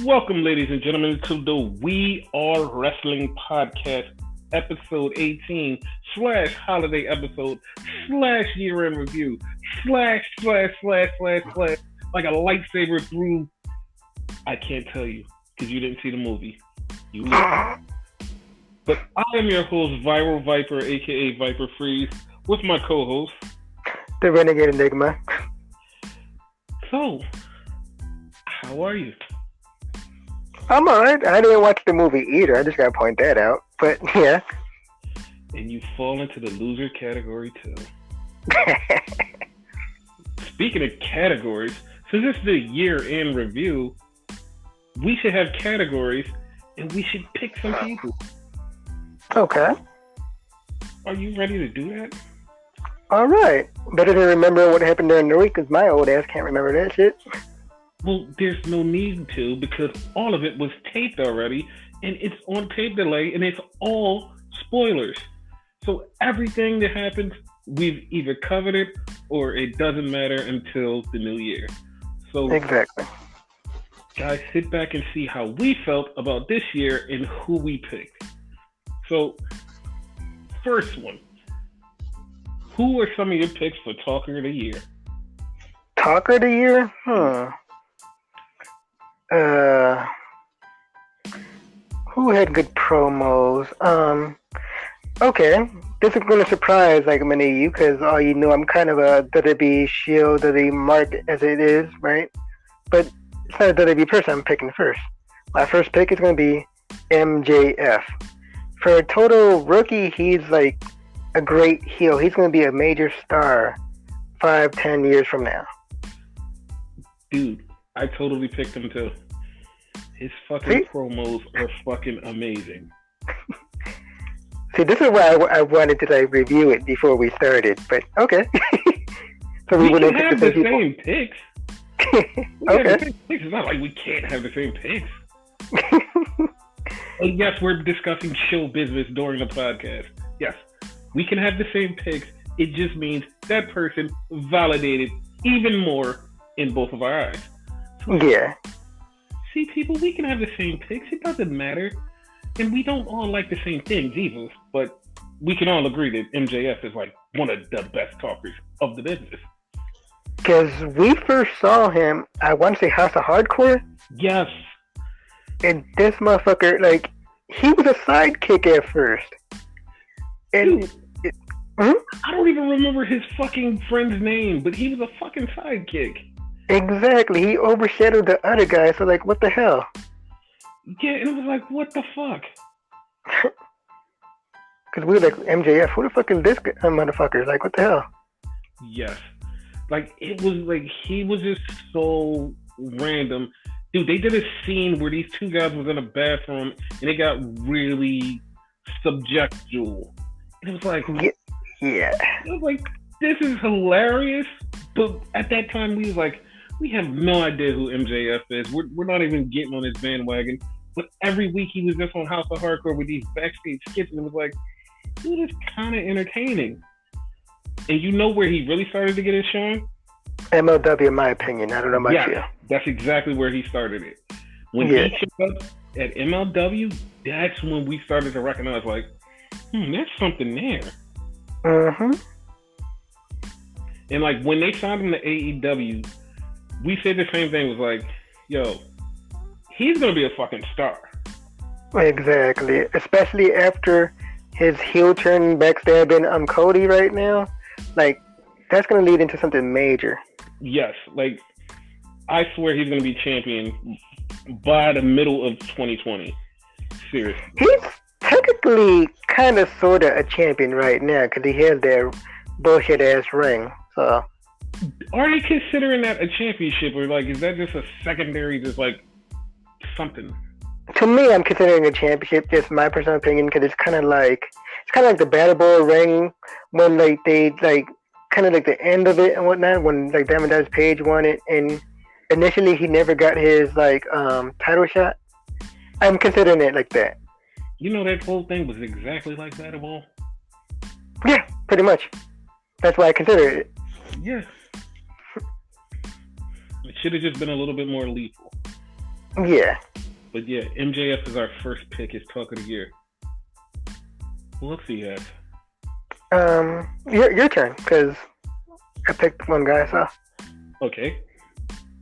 Welcome, ladies and gentlemen, to the We Are Wrestling Podcast, episode 18 slash holiday episode slash year end review slash like a lightsaber through. I can't tell you because you didn't see the movie. You know. But I am your host, Viral Viper, aka Viper Freeze, with my co-host, the Renegade Enigma. So, how are you? I'm alright. I didn't watch the movie either. I just gotta point that out. But yeah. And you fall into the loser category too. Speaking of categories, since it's the year-end review, we should have categories and we should pick some people. Okay. Are you ready to do that? Alright. Better than remember what happened during the week because my old ass can't remember that shit. Well, there's no need to because all of it was taped already and it's on tape delay and it's all spoilers. So everything that happens, we've either covered it or it doesn't matter until the new year. So exactly. Guys, sit back and see how we felt about this year and who we picked. So, first one. Who are some of your picks for Talker of the Year? Talker of the Year? Who had good promos? Okay. This is going to surprise like many of you because all you know I'm kind of a WWE shield, WWE mark as it is, right? But it's not a WWE person I'm picking first. My first pick is going to be MJF. For a total rookie, he's like a great heel. He's going to be a major star 5-10 years from now. Dude, I totally picked him too. His fucking promos are fucking amazing. See, this is why I wanted to like review it before we started, but okay. So we wouldn't have the same picks. Okay. It's not like we can't have the same picks. And yes, we're discussing show business during the podcast. Yes, we can have the same picks. It just means that person validated even more in both of our eyes. Yeah. See, people, we can have the same picks. It doesn't matter. And we don't all like the same things either. But we can all agree that MJF is like one of the best talkers of the business. Because we first saw him, I want to say House of Hardcore. Yes. And this motherfucker, like, he was a sidekick at first. And dude, I don't even remember his fucking friend's name, but he was a fucking sidekick. Exactly. He overshadowed the other guy, so like, what the hell? Yeah, and it was like, what the fuck? Because we were like, MJF, who the fuck is this motherfucker? Like, what the hell? Yes. Like, it was like, he was just so random. Dude, they did a scene where these two guys was in a bathroom and it got really subjectual. And it was like, yeah. It was like, this is hilarious. But at that time, we was like, we have no idea who MJF is. We're not even getting on his bandwagon. But every week he was just on House of Hardcore with these backstage skits, and it was like, dude, it's kind of entertaining. And you know where he really started to get his shine? MLW, in my opinion. I don't know about you. That's exactly where he started it. When he showed up at MLW, that's when we started to recognize, like, there's something there. Mm-hmm. And like when they signed him to AEW, we said the same thing. Was like, yo, he's gonna be a fucking star. Exactly, especially after his heel turn backstabbing Cody right now. Like that's gonna lead into something major. Yes, like I swear he's gonna be champion by the middle of 2020. Seriously, he's technically kind of sort of a champion right now because he has that bullshit ass ring. So, are you considering that a championship, or like is that just a secondary, just like something? To me, I'm considering a championship. Just my personal opinion, because it's kind of like the Battle Bowl ring when like they like kind of like the end of it and whatnot. When like Diamond Dallas Page won it, and initially he never got his like title shot. I'm considering it like that. You know that whole thing was exactly like Battle Bowl. Yeah, pretty much. That's why I consider it. Yeah. It should have just been a little bit more lethal. Yeah. But yeah, MJF is our first pick. Is talk of the year. Who else do you have? Your turn, because I picked one guy. So Okay,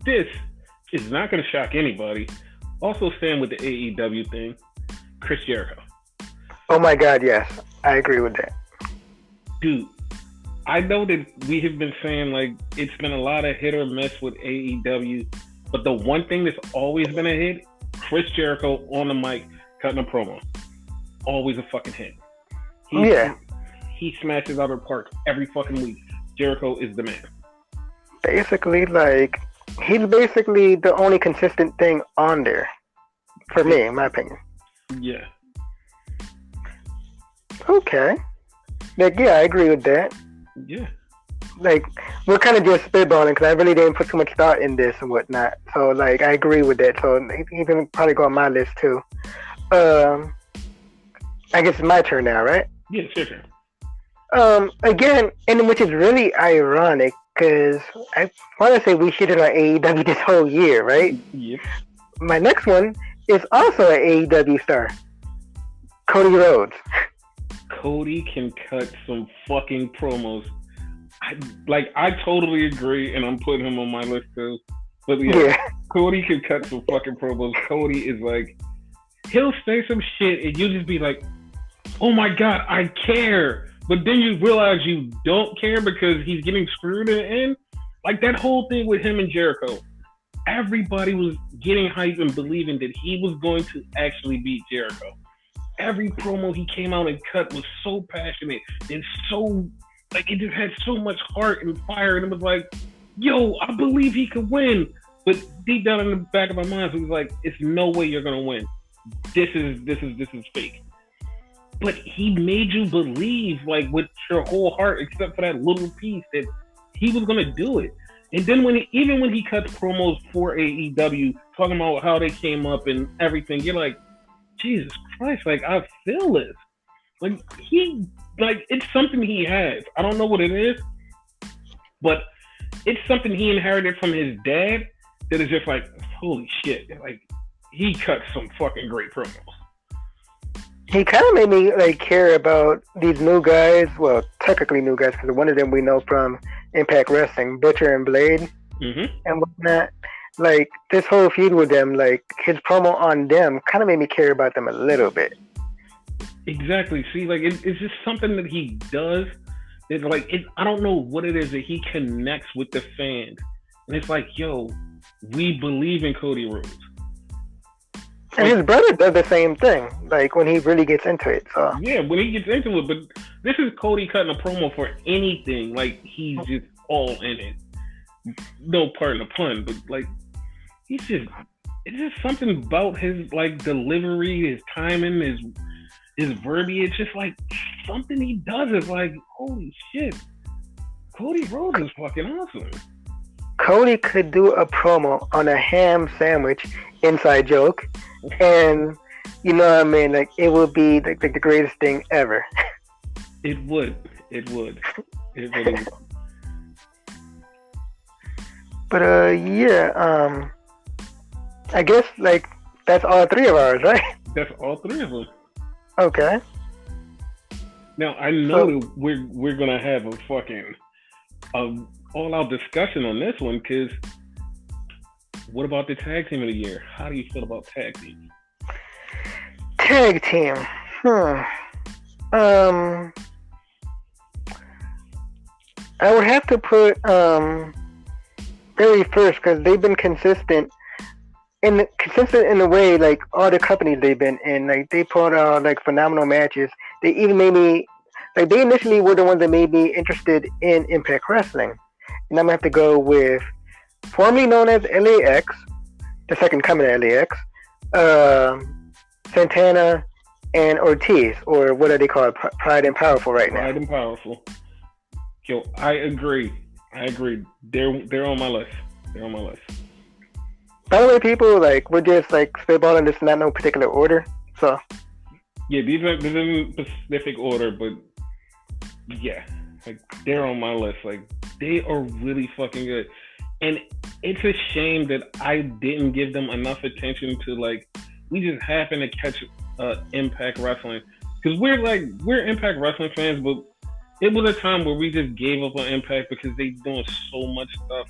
this is not going to shock anybody. Also, staying with the AEW thing, Chris Jericho. oh my God, yes, I agree with that. Dude, I know that we have been saying like it's been a lot of hit or miss with AEW, but the one thing that's always been a hit, Chris Jericho on the mic cutting a promo, always a fucking hit. He smashes out of the park every fucking week. Jericho is the man. Basically, like he's basically the only consistent thing on there for me, in my opinion. Yeah. Okay. Like, yeah, I agree with that. Yeah. Like, we're kind of just spitballing because I really didn't put too much thought in this and whatnot. So, like, I agree with that. So, he can probably go on my list too. I guess it's my turn now, right? Yeah, sure. Again, and which is really ironic because I want to say we shitted on AEW this whole year, right? Yep. My next one is also an AEW star, Cody Rhodes. Cody can cut some fucking promos. I totally agree, and I'm putting him on my list too. But yeah, Cody can cut some fucking promos. Cody is like, he'll say some shit, and you'll just be like, oh my God, I care. But then you realize you don't care because he's getting screwed in the end. Like that whole thing with him and Jericho. Everybody was getting hyped and believing that he was going to actually beat Jericho. Every promo he came out and cut was so passionate and so, like, it just had so much heart and fire. And it was like, yo, I believe he could win. But deep down in the back of my mind, it was like, it's no way you're going to win. This is fake. But he made you believe, like, with your whole heart, except for that little piece, that he was going to do it. And then even when he cuts promos for AEW, talking about how they came up and everything, you're like, Jesus Christ, like, I feel this. Like, it's something he has. I don't know what it is, but it's something he inherited from his dad that is just like, holy shit. Like, he cut some fucking great promos. He kind of made me like care about these new guys. Well, technically new guys, because one of them we know from Impact Wrestling, Butcher and Blade, and whatnot. Like this whole feud with them, like his promo on them, kind of made me care about them a little bit. Exactly. See, like it's just something that he does. It's like I don't know what it is that he connects with the fans, and it's like, yo, we believe in Cody Rhodes. And his brother does the same thing, like when he really gets into it. So yeah, when he gets into it. But this is Cody cutting a promo for anything. Like he's just all in it. No pardon the pun, but like it's just something about his like delivery, his timing, his verbiage. Just like something he does is like, holy shit, Cody Rhodes is fucking awesome. Cody could do a promo on a ham sandwich, inside joke, and you know what I mean? Like it would be the greatest thing ever. It would. It really would. But yeah, I guess like that's all three of ours, right? That's all three of them. Okay. Now I know that we're gonna have a fucking all-out discussion on this one, because what about the tag team of the year? How do you feel about tag team? Tag team. I would have to put very first, because they've been consistent in the way like all the companies they've been in. Like they put out like phenomenal matches. They even made me like they initially were the ones that made me interested in Impact Wrestling. And I'm gonna have to go with formerly known as LAX, the second coming of LAX, Santana and Ortiz, or what are they called? Pride and Powerful right now. Pride and Powerful. Yo, I agree. They're on my list. By the way, people, like we're just like spitballing this, not no particular order. So yeah, these are in specific order, but yeah, like they're on my list. Like they are really fucking good. And it's a shame that I didn't give them enough attention to like. We just happened to catch Impact Wrestling because we're Impact Wrestling fans, but it was a time where we just gave up on Impact because they doing so much stuff.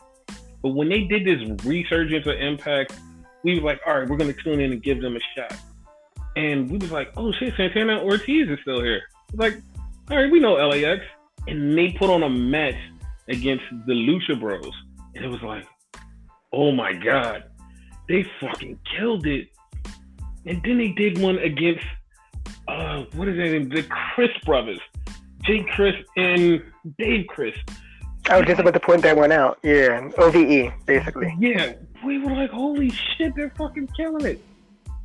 But when they did this resurgence of Impact, we was like, all right, we're gonna tune in and give them a shot. And we was like, oh shit, Santana and Ortiz is still here. Like, all right, we know LAX, and they put on a match against the Lucha Bros, and it was like, oh my god, they fucking killed it. And then they did one against what is that name? The Chris brothers, Jake Chris and Dave Chris. I was just about to point that one out. Yeah, OVE basically. Yeah, we were like, holy shit, they're fucking killing it.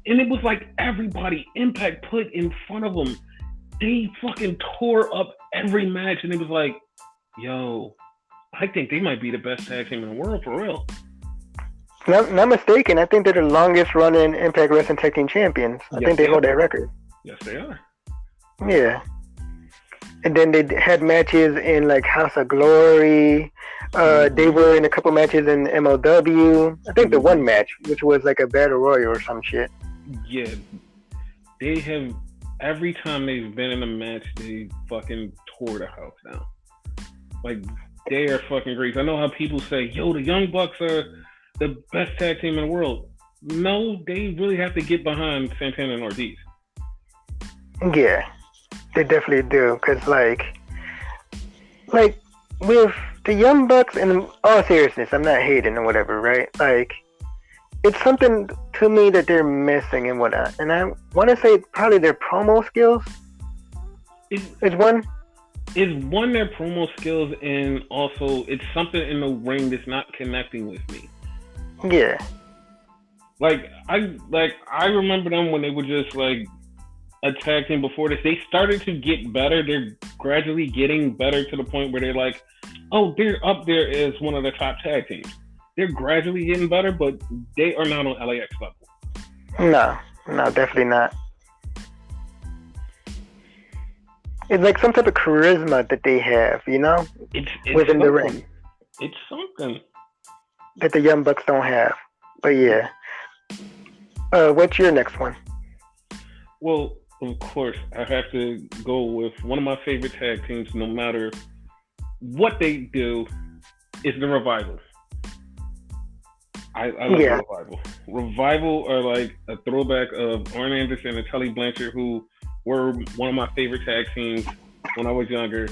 And it was like everybody Impact put in front of them, they fucking tore up every match, and it was like, yo, I think they might be the best tag team in the world for real. Not mistaken, I think they're the longest running Impact Wrestling Tag Team Champions. I think they hold that record. Yes, they are. Yeah. And then they had matches in like House of Glory. They were in a couple matches in MLW. I think the one match, which was like a Battle Royal or some shit. Yeah. They have, every time they've been in a match, they fucking tore the house down. Like, they are fucking great. I know how people say, yo, the Young Bucks are the best tag team in the world. No, they really have to get behind Santana and Ortiz. Yeah, they definitely do. Because, like with the Young Bucks, in all seriousness, I'm not hating or whatever, right? Like, it's something to me that they're missing and whatnot. And I want to say probably their promo skills is one. Is one, their promo skills, and also it's something in the ring that's not connecting with me. Yeah. Like I remember them when they were just like a tag team before this. They started to get better. They're gradually getting better to the point where they're like, oh, they're up there as one of the top tag teams. They're gradually getting better, but they are not on LAX level. No, definitely not. It's like some type of charisma that they have, you know? It's within the ring. It's something that the Young Bucks don't have. But yeah. What's your next one? Well, of course, I have to go with one of my favorite tag teams, no matter what they do, is the Revival. I love the Revival. Revival are like a throwback of Arn Anderson and Tully Blanchard, who were one of my favorite tag teams when I was younger.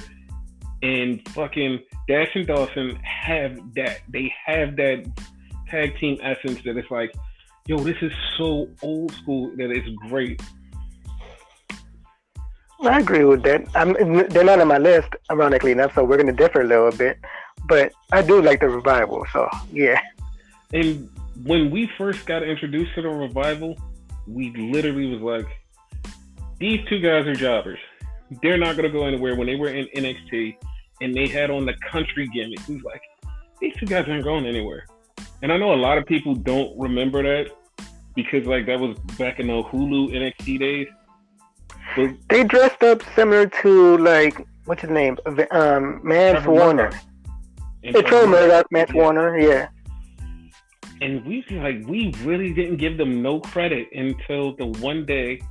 And fucking Dash and Dawson have that. They have that tag team essence that it's like, yo, this is so old school that it's great. I agree with that. They're not on my list, ironically enough, so we're going to differ a little bit. But I do like the Revival, so yeah. And when we first got introduced to the Revival, we literally was like, these two guys are jobbers. They're not going to go anywhere. When they were in NXT and they had on the country gimmick, we was like, these two guys aren't going anywhere. And I know a lot of people don't remember that because like that was back in the Hulu NXT days. But they dressed up similar to like, what's his name? Mance Warner. It's Murdoch, Mance Warner, yeah. And we really didn't give them no credit until the one day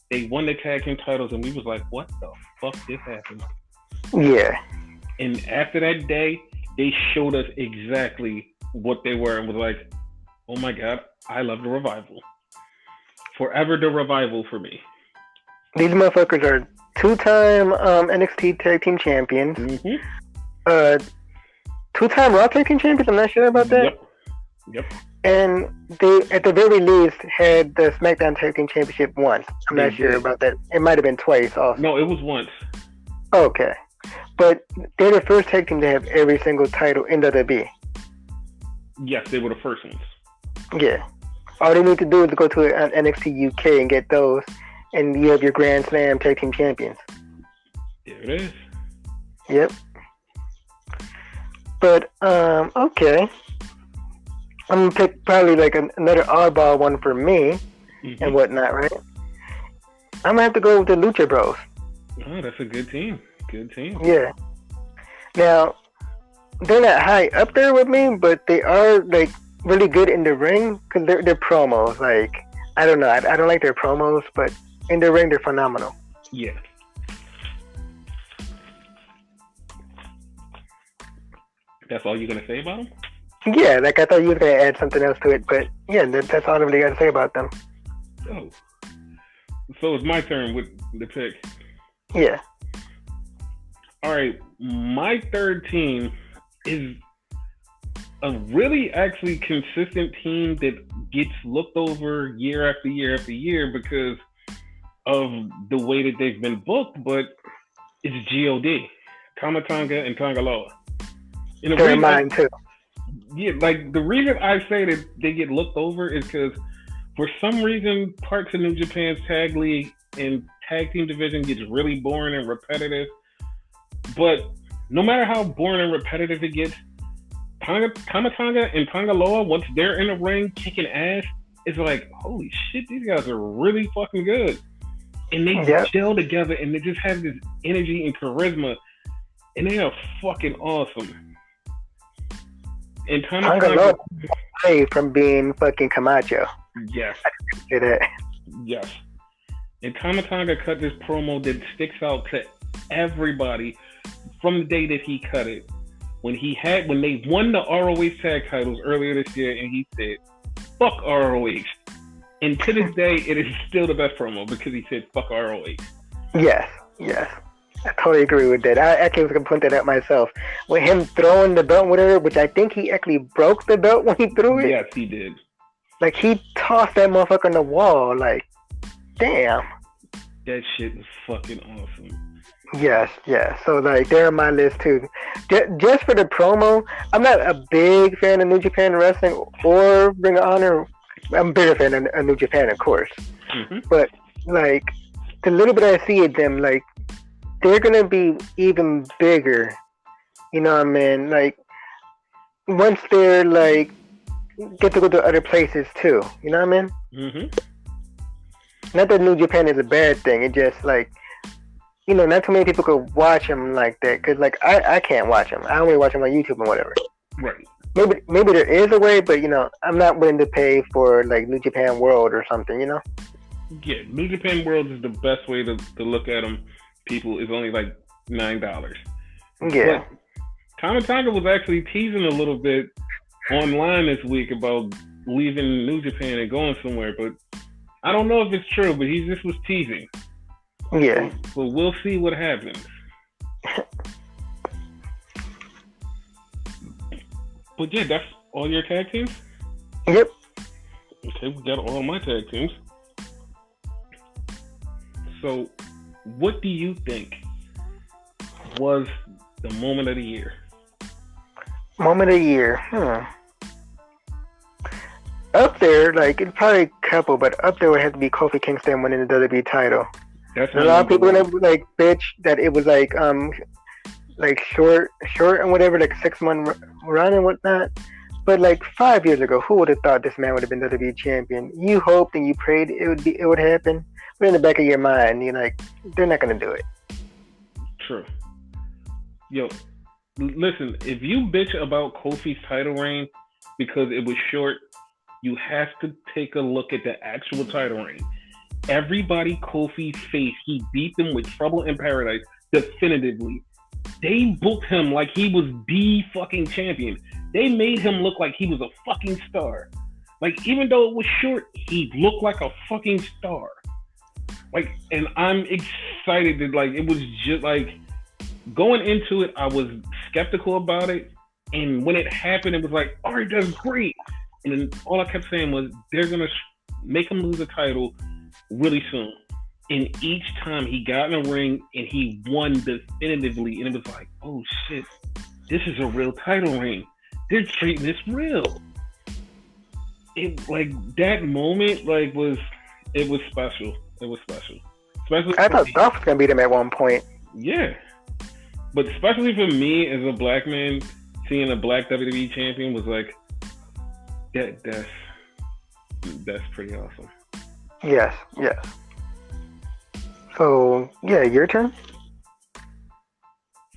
they won the tag team titles, and we was like, what the fuck just happened? Yeah. And after that day, they showed us exactly what they were and was like, oh my God, I love the Revival. Forever the Revival for me. These motherfuckers are two-time NXT tag team champions. Mm-hmm. Two-time Raw tag team champions, I'm not sure about that. Yep. And they, at the very least, had the SmackDown Tag Team Championship once. I'm not sure about that. It might have been twice also. No, it was once. Okay. But they're the first tag team to have every single title in WWE. Yes, they were the first ones. Yeah. All they need to do is go to an NXT UK and get those, and you have your Grand Slam Tag Team Champions. There it is. Yep. But, okay. I'm gonna pick probably like another oddball one for me and whatnot, right? I'm gonna have to go with the Lucha Bros. Oh, that's a good team. Good team. Yeah. Now, they're not high up there with me, but they are like really good in the ring because they're promos. Like I don't know, I don't like their promos, but in the ring they're phenomenal. Yeah. That's all you're gonna say about them? Yeah, like I thought you were gonna add something else to it, but yeah, that's all I really got to say about them. Oh. So it's my turn with the pick. Yeah. All right, my third team is a really actually consistent team that gets looked over year after year after year because of the way that they've been booked, but it's God, Tama Tonga and Tangaloa. And they're mine too. Yeah, like the reason I say that they get looked over is because for some reason parts of New Japan's tag league and tag team division gets really boring and repetitive. But no matter how boring and repetitive it gets, Tama Tonga and Tangaloa, once they're in the ring kicking ass, it's like, holy shit, these guys are really fucking good. And they gel together and they just have this energy and charisma. And they are fucking awesome. And Tangaloa away from being fucking Camacho. Yes. I can say that. Yes. And Tama Tonga cut this promo that sticks out to everybody from the day that he cut it. When they won the ROH tag titles earlier this year, and he said, "Fuck ROH." And to this day, it is still the best promo because he said, "Fuck ROH." Yes. I totally agree with that. I actually was going to point that out myself. With him throwing the belt, whatever, which I think he actually broke the belt when he threw it. Yes, he did. Like, he tossed that motherfucker on the wall. Like, damn. That shit was fucking awesome. Yes. So, like, they're on my list, too. Just for the promo, I'm not a big fan of New Japan Wrestling or Ring of Honor. I'm a bigger fan of New Japan, of course. Mm-hmm. But, like, the little bit I see of them, like, they're going to be even bigger. You know what I mean? Like, once they're, like, get to go to other places, too. You know what I mean? Mm-hmm. Not that New Japan is a bad thing. It just, like, you know, not too many people could watch them like that. Because, like, I can't watch them. I only watch them on YouTube and whatever. Right. Maybe there is a way, but, you know, I'm not willing to pay for, like, New Japan World or something, you know? Yeah, New Japan World is the best way to look at them. People, is only like $9. Yeah. But Tama Tonga was actually teasing a little bit online this week about leaving New Japan and going somewhere, but I don't know if it's true, but he just was teasing. Yeah. So we'll see what happens. But yeah, that's all your tag teams? Yep. Okay, we got all my tag teams. So, what do you think was the moment of the year? Moment of the year, Up there, like, it's probably a couple, but up there would have to be Kofi Kingston winning the WWE title. That's a lot of people gonna like bitch that it was like short and whatever, like 6-month run and whatnot. But like 5 years ago, who would have thought this man would have been WWE champion? You hoped and you prayed it would happen. But in the back of your mind, you're like, they're not going to do it. True. Yo, listen, if you bitch about Kofi's title reign because it was short, you have to take a look at the actual title reign. Everybody Kofi faced, he beat them with Trouble in Paradise definitively. They booked him like he was the fucking champion. They made him look like he was a fucking star. Like, even though it was short, he looked like a fucking star. Like, and I'm excited that, like, it was just, like, going into it, I was skeptical about it. And when it happened, it was like, all right, that's great. And then all I kept saying was, they're going to make him lose the title really soon. And each time he got in the ring and he won definitively, and it was like, oh shit, this is a real title reign. They're treating this real. It, like, that moment, like, was special. It was special. Especially I thought Dolph was gonna beat him at one point. Yeah, but especially for me as a black man, seeing a black WWE champion was like, that's pretty awesome. Yes. So yeah, your turn.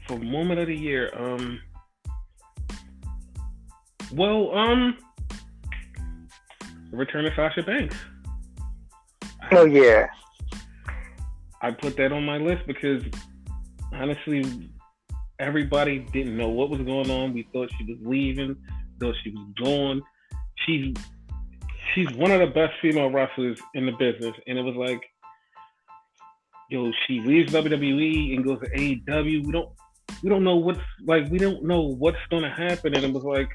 For moment of the year, Well, Return of Sasha Banks. Oh I, yeah, I put that on my list because honestly, everybody didn't know what was going on. We thought she was leaving, thought she was gone. She's she's one of the best female wrestlers in the business, and it was like, yo, she leaves WWE and goes to AEW. We don't know what's like. We don't know what's gonna happen, and it was like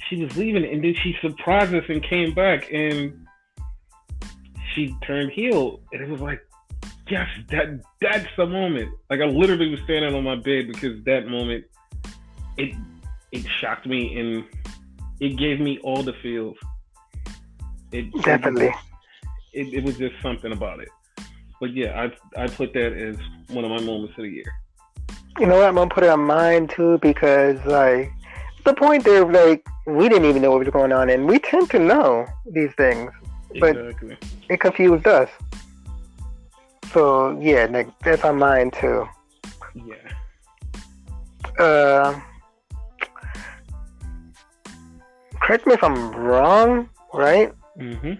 she was leaving, and then she surprised us and came back, and she turned heel, and it was like, yes, that's the moment. Like I literally was standing on my bed because that moment, it it shocked me and it gave me all the feels. It definitely. it was just something about it. But yeah, I put that as one of my moments of the year. You know what? I'm gonna put it on mine too because like the point there, like we didn't even know what was going on, and we tend to know these things, but Exactly. it confused us. So yeah, like that's on mine too. Yeah. Uh, correct me if I'm wrong, right? Mhm.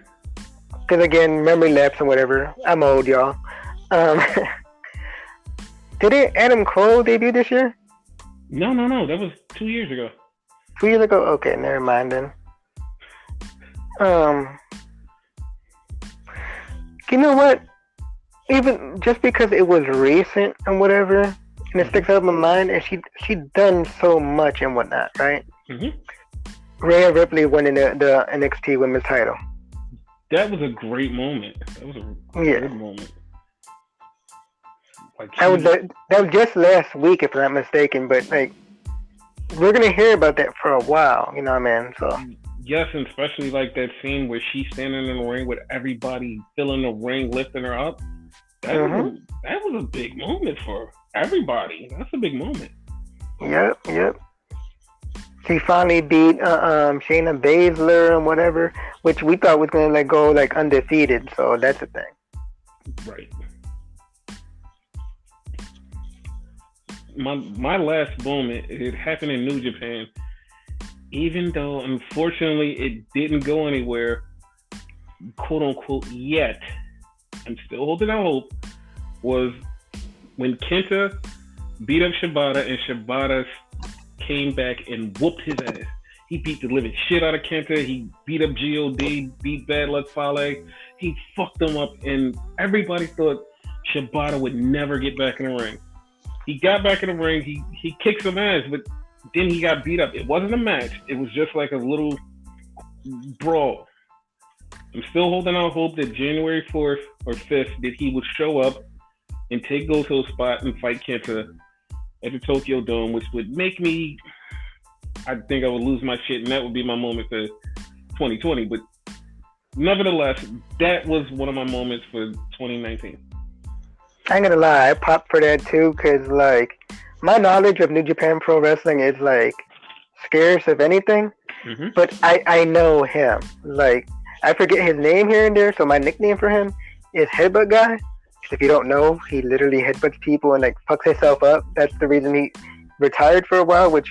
Because again, memory lapse and whatever. I'm old, y'all. Um, did Adam Cole debut this year? No, no, no. That was 2 years ago. 2 years ago? Okay, never mind then. Um, you know what? Even just because it was recent and whatever, and it Mhm. sticks out in my mind, and she done so much and whatnot, right? Mhm. Rhea Ripley winning the NXT Women's title. That was a great moment. That was a Yeah, good moment. Like that was she, that was just last week, if I'm not mistaken. But like, we're gonna hear about that for a while. You know what I mean? So yes, and especially like that scene where she's standing in the ring with everybody filling the ring, lifting her up. That was hmm a that was a big moment for everybody. That's a big moment. yep, yep. She finally beat Shayna Baszler and whatever, which we thought was gonna like go like undefeated. So that's the thing. Right. My last moment, it happened in New Japan. Even though unfortunately it didn't go anywhere, quote unquote, yet. I'm still holding out hope. Was when Kenta beat up Shibata and Shibata came back and whooped his ass. He beat the living shit out of Kenta. He beat up God, beat Bad Luck Fale. He fucked them up, and everybody thought Shibata would never get back in the ring. He got back in the ring. He kicked some ass, but then he got beat up. It wasn't a match. It was just like a little brawl. I'm still holding out hope that January 4th or 5th that he would show up and take Goto's spot and fight Kenta at the Tokyo Dome, which would make me. I think I would lose my shit, and that would be my moment for 2020. But nevertheless, that was one of my moments for 2019. I ain't gonna lie, I popped for that too, cause like my knowledge of New Japan Pro Wrestling is like scarce if anything. Mm-hmm. But I know him. Like I forget his name here and there, so my nickname for him is Headbutt Guy. 'Cause if you don't know, he literally headbutts people and like fucks himself up. That's the reason he retired for a while, which,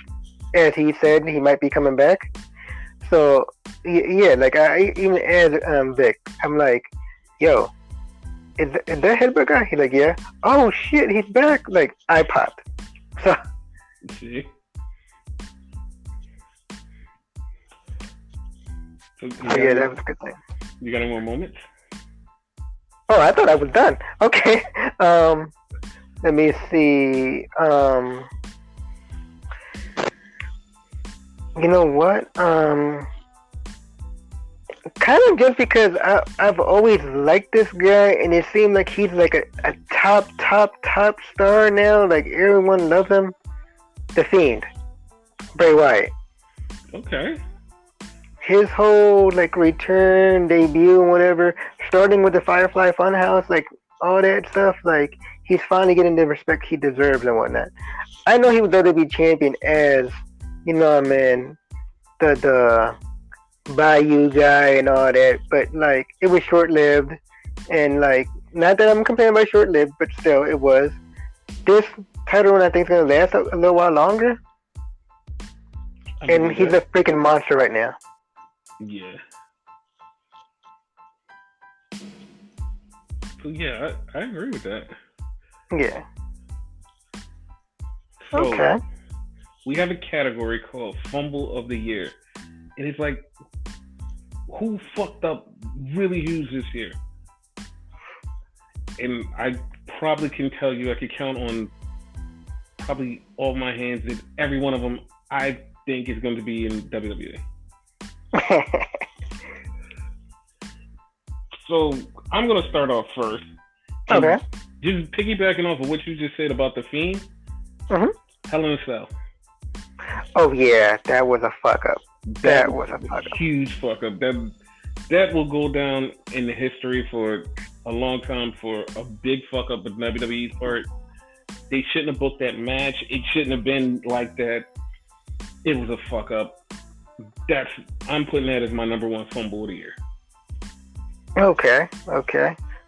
as he said, he might be coming back. So yeah, like I even as Vic, I'm like, yo, is that Headbutt Guy? He's like, yeah. Oh shit, he's back. Like I popped. So See, so yeah, that was a good thing. you got any more moments? Oh, I thought I was done. Okay. Um, let me see. You know what? Kind of just because I've always liked this guy, and it seemed like he's like a top star now. Like everyone loves him. The Fiend, Bray Wyatt. Okay. His whole like return, debut, and whatever, starting with the Firefly Funhouse, like all that stuff, like he's finally getting the respect he deserves and whatnot. I know he was WWE champion as, you know, man, the Bayou guy and all that, but like it was short lived, and like not that I'm comparing by short lived, but still it was. This title run I think is gonna last a little while longer. And he's a freaking monster right now. Yeah. So yeah, I agree with that. Yeah. So, okay. We have a category called Fumble of the Year. And it's like, who fucked up really huge this year? And I probably can tell you, I could count on probably all my hands that every one of them I think is going to be in WWE. So I'm going to start off first. Okay. Just piggybacking off of what you just said about The Fiend, Hell in a Cell. Oh yeah, that was a fuck up. That was a fuck up. Huge fuck up. That will go down in the history for a long time for a big fuck up with WWE's part. They shouldn't have booked that match. It shouldn't have been like that. It was a fuck up. I'm putting that as my number one fumble of the year. Okay.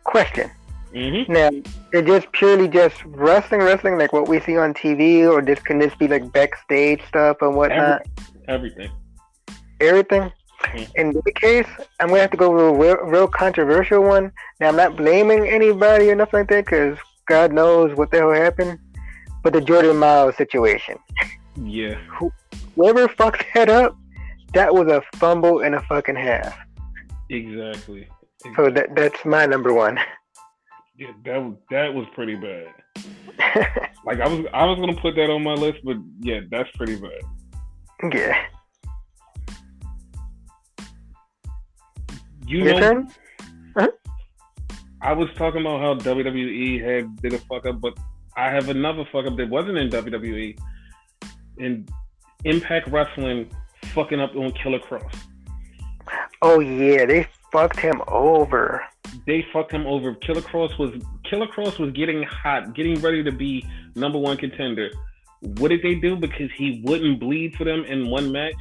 Question. Mm-hmm. Now, is this purely just wrestling, like what we see on TV, or can this be like backstage stuff and whatnot? Everything. Mm-hmm. In this case, I'm gonna have to go with a real controversial one. Now, I'm not blaming anybody or nothing like that, because God knows what the hell happened. But the Jordan Miles situation. Yeah. Whoever fucked that up, that was a fumble and a fucking half. Exactly. So that's my number one. Yeah, that was pretty bad. Like I was gonna put that on my list, but yeah, that's pretty bad. Yeah. Your turn? Uh-huh. I was talking about how WWE did a fuck up, but I have another fuck up that wasn't in WWE. In Impact Wrestling fucking up on Killer Kross. Oh yeah, they fucked him over. Killer Kross was getting hot, getting ready to be number one contender. What did they do? Because he wouldn't bleed for them in one match,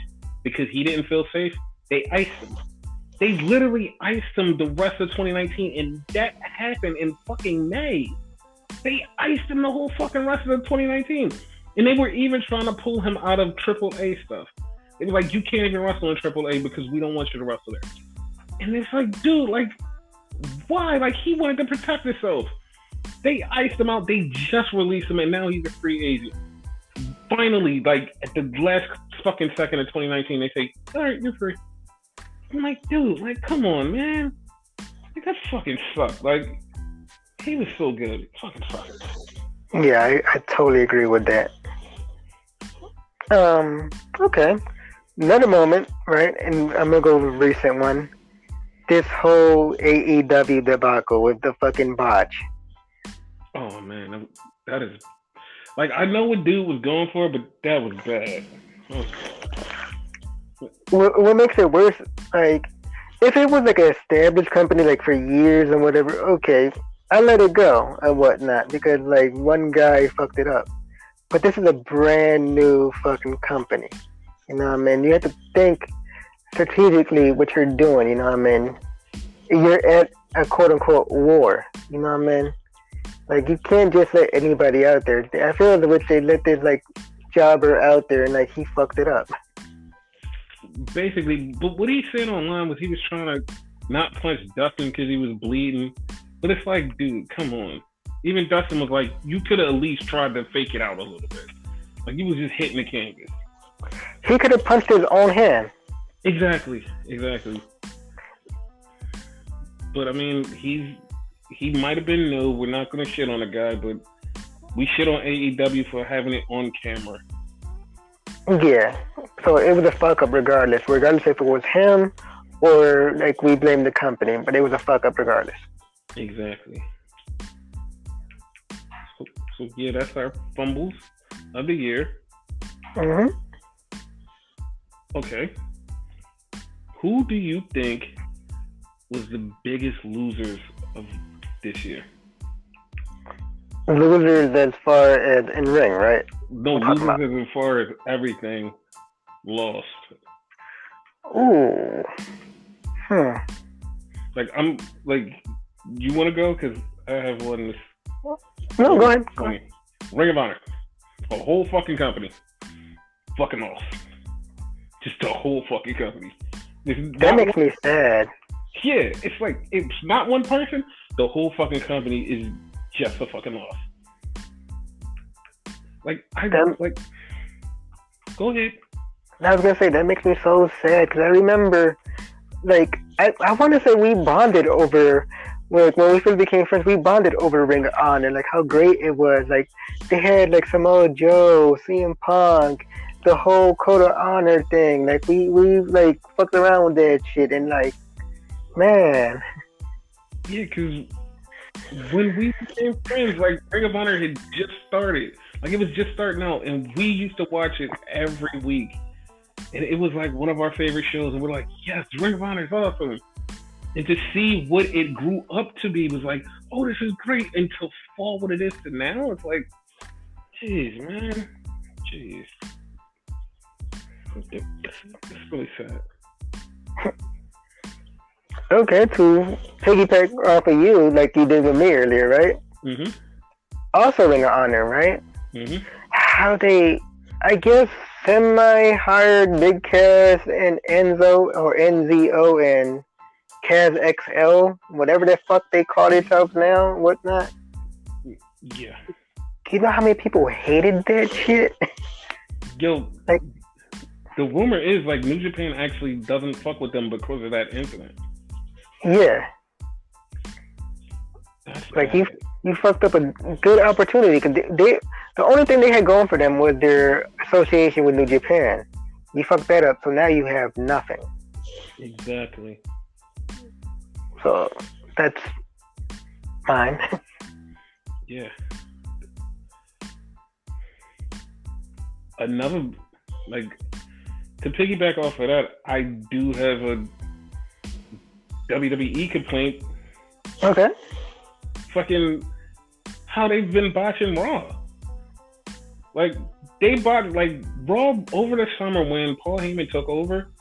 because he didn't feel safe, they iced him. They literally iced him the rest of 2019, and that happened in fucking May. They iced him the whole fucking rest of 2019. And they were even trying to pull him out of AAA stuff. It was like, you can't even wrestle in AAA because we don't want you to wrestle there. And it's like, dude, like, why? Like, he wanted to protect himself. They iced him out. They just released him, and now he's a free agent. Finally, like, at the last fucking second of 2019, they say, all right, you're free. I'm like, dude, like, come on, man. Like, that fucking sucked. Like, he was so good. It fucking sucked. Yeah, I totally agree with that. Okay. Another moment, right? And I'm gonna go with a recent one. This whole AEW debacle with the fucking botch. Oh man, that is like, I know what dude was going for, but that was bad. What makes it worse? Like, if it was like an established company, like for years and whatever, okay, I let it go and whatnot, because like one guy fucked it up. But this is a brand new fucking company. You know what I mean? You have to think strategically what you're doing, you know what I mean? You're at a quote unquote war, you know what I mean? Like, you can't just let anybody out there. I feel as if they let this like jobber out there and like he fucked it up. Basically, but what he said online was he was trying to not punch Dustin because he was bleeding. But it's like, dude, come on. Even Dustin was like, you could have at least tried to fake it out a little bit. Like, he was just hitting the canvas. He could have punched his own hand. Exactly. But I mean, he might have been new. We're not going to shit on the guy, but we shit on AEW for having it on camera. Yeah. So it was a fuck up regardless if it was him or like we blame the company, but it was a fuck up regardless. Exactly. So yeah, that's our fumbles of the year. Mm-hmm. Okay. Who do you think was the biggest losers of this year? Losers as far as in ring, right? No, losers as far as everything lost. Ooh. Like, you want to go? Because I have one. No, go ahead. Ring of Honor. A whole fucking company. Fucking lost. Just the whole fucking company. That makes me sad. Yeah, it's like it's not one person. The whole fucking company is just a fucking loss. Like, go ahead. I was gonna say that makes me so sad because I remember, like, I want to say we bonded over, like when we first became friends, we bonded over Ring of Honor, like how great it was. Like they had like Samoa Joe, CM Punk, the whole Code of Honor thing. Like we like fucked around with that shit and like, man. Yeah, because when we became friends, like Ring of Honor had just started. Like it was just starting out, and we used to watch it every week. And it was like one of our favorite shows, and we're like, yes, Ring of Honor is awesome. And to see what it grew up to be was like, oh, this is great. And to fall what it is to now, it's like, jeez, man. Jeez. It's really sad. Okay, to piggyback off of you, like you did with me earlier, right? Mm-hmm. Also Ring of Honor, right? Mm-hmm. How they, I guess, semi-hired Big Cass and Enzo, or NZO and Kaz XL, whatever the fuck they call themselves now, whatnot. Yeah. Do you know how many people hated that shit? Yo, like, the rumor is like New Japan actually doesn't fuck with them because of that incident. Yeah. That's like bad. you fucked up a good opportunity because they the only thing they had going for them was their association with New Japan. You fucked that up, so now you have nothing. Exactly. So that's fine. Yeah. Another, like, to piggyback off of that, I do have a WWE complaint. Okay. Fucking how they've been botching Raw. Like, they bought, like, Raw over the summer when Paul Heyman took over.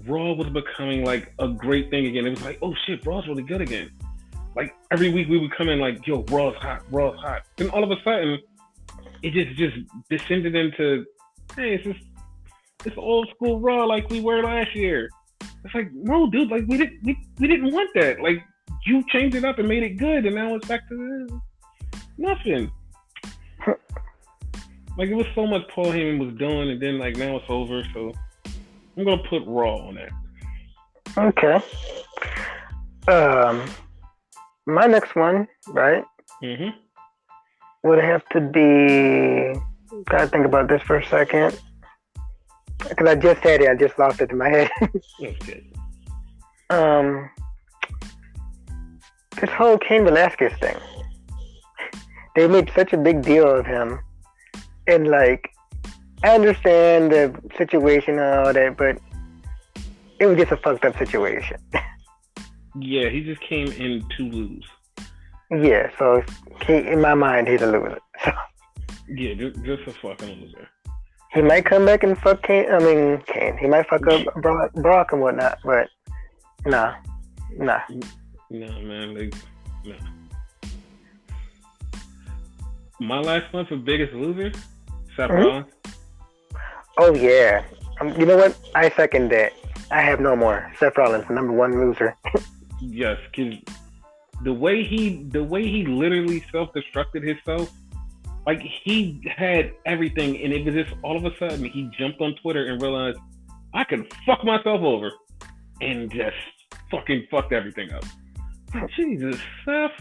Raw was becoming, like, a great thing again. It was like, oh shit, Raw's really good again. Like, every week we would come in like, yo, Raw's hot, Raw's hot. Then all of a sudden, it just descended into, hey, it's old school Raw like we were last year. It's like, no, dude, like we didn't want that. Like, you changed it up and made it good, and now it's back to nothing. Like, it was so much Paul Heyman was doing, and then like now it's over. So I'm gonna put Raw on that. Okay. My next one, right? Mm-hmm. Would have to be. Gotta think about this for a second. Because I just had it, I just lost it in my head. That's good. This whole Cain Velasquez thing. They made such a big deal of him. And, like, I understand the situation and all that, but it was just a fucked up situation. Yeah, he just came in to lose. Yeah, so in my mind, he's a loser. So. Yeah, just a fucking loser. He might come back and fuck Kane. He might fuck up Brock and whatnot, but nah. No, man. No. My last one for biggest loser, Seth Rollins. Oh yeah. You know what? I second that. I have no more. Seth Rollins, number one loser. Yes, because the way he literally self-destructed himself. Like, he had everything, and it was just all of a sudden he jumped on Twitter and realized I could fuck myself over, and just fucking fucked everything up. Jesus, Seth.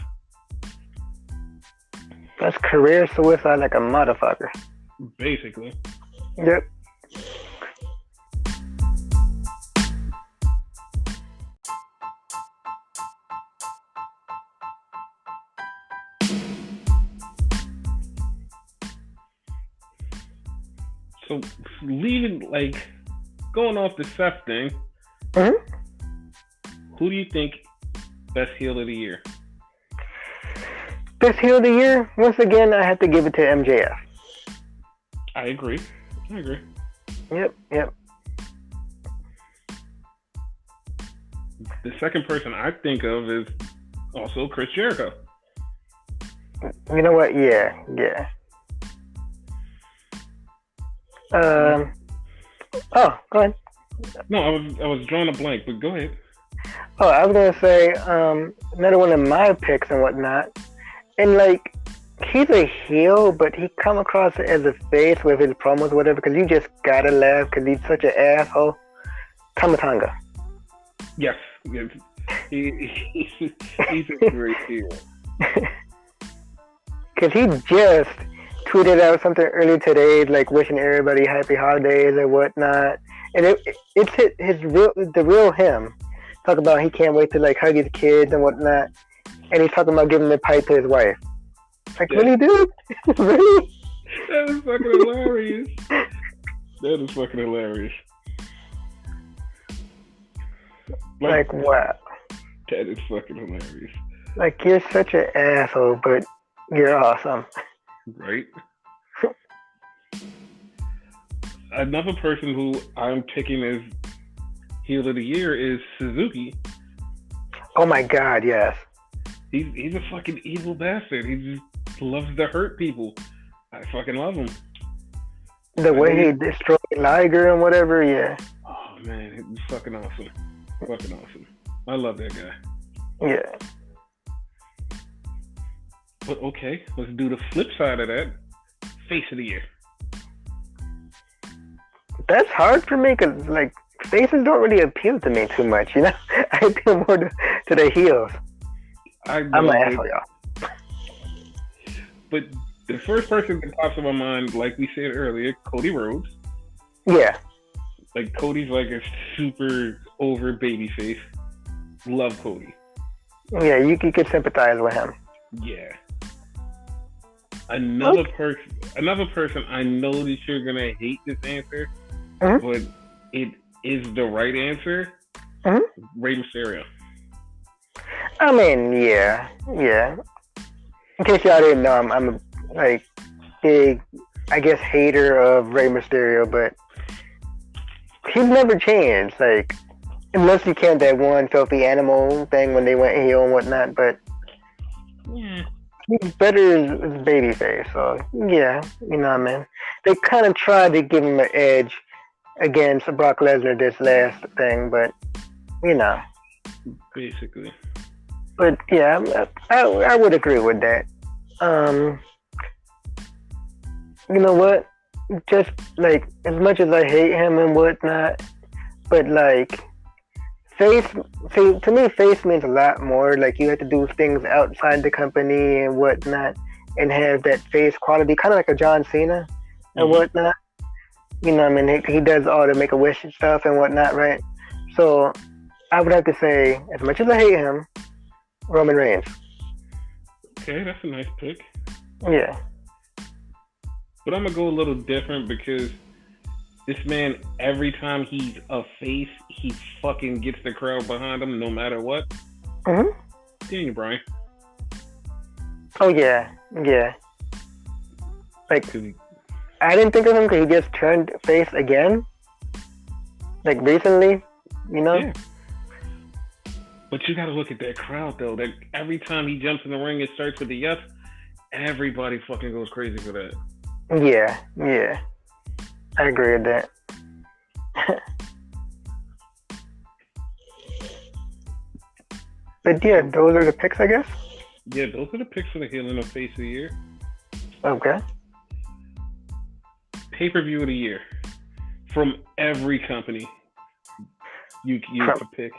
That's career suicide like a motherfucker. Basically. Yep. So, going off the Seth thing, who do you think best heel of the year? Best heel of the year? Once again, I have to give it to MJF. I agree. Yep. The second person I think of is also Chris Jericho. You know what? Yeah. Go ahead. No, I was drawing a blank, but go ahead. Oh, I was gonna say another one of my picks and whatnot, and like he's a heel, but he come across as a face with his promos, or whatever. Because you just gotta laugh because he's such an asshole. Tamatanga. Yes, yes. He's a great heel. Because he just tweeted out something earlier today, like wishing everybody happy holidays and whatnot. And it's the real him. Talk about he can't wait to like hug his kids and whatnot. And he's talking about giving the pipe to his wife. Like, yeah. Really, dude? Really? That is fucking hilarious. That is fucking hilarious. Like, wow. That is fucking hilarious. Like, you're such an asshole, but you're awesome. Right? Another person who I'm picking as heel of the year is Suzuki. Oh my god, yes. He's a fucking evil bastard. He just loves to hurt people. I fucking love him. The way he destroyed Liger and whatever, yeah. Oh man, he's fucking awesome. Fucking awesome. I love that guy. Yeah. But okay, let's do the flip side of that. Face of the year. That's hard for me because, like, faces don't really appeal to me too much, you know? I appeal more to the heels. I'm an asshole, y'all. But the first person that pops in my mind, like we said earlier, Cody Rhodes. Yeah. Like, Cody's like a super over babyface. Love Cody. Yeah, you could sympathize with him. Yeah. Another person. I know that you're gonna hate this answer, but it is the right answer. Rey Mysterio. I mean, yeah. In case y'all didn't know, I'm a like big, I guess, hater of Rey Mysterio, but he's never changed. Like, unless you count that one filthy animal thing when they went heel and whatnot, but yeah. He's better as babyface, so yeah, you know what I mean. They kind of tried to give him an edge against Brock Lesnar this last thing, but you know, basically. But yeah, I would agree with that. You know what? Just like as much as I hate him and whatnot, but like. To me, face means a lot more. Like, you have to do things outside the company and whatnot and have that face quality, kind of like a John Cena and whatnot. You know what I mean? He does all the Make-A-Wish stuff and whatnot, right? So, I would have to say, as much as I hate him, Roman Reigns. Okay, that's a nice pick. Yeah. But I'm going to go a little different because this man, every time he's a face, he fucking gets the crowd behind him no matter what. Daniel Bryan. Oh, yeah. Like, I didn't think of him because he just turned face again. Like, recently, you know? Yeah. But you gotta look at that crowd, though. That every time he jumps in the ring, it starts with the yes. Everybody fucking goes crazy for that. Yeah. I agree with that. But yeah, those are the picks, I guess? Yeah, those are the picks for the heel and the face of the year. Okay. Pay-per-view of the year. From every company. You can pick.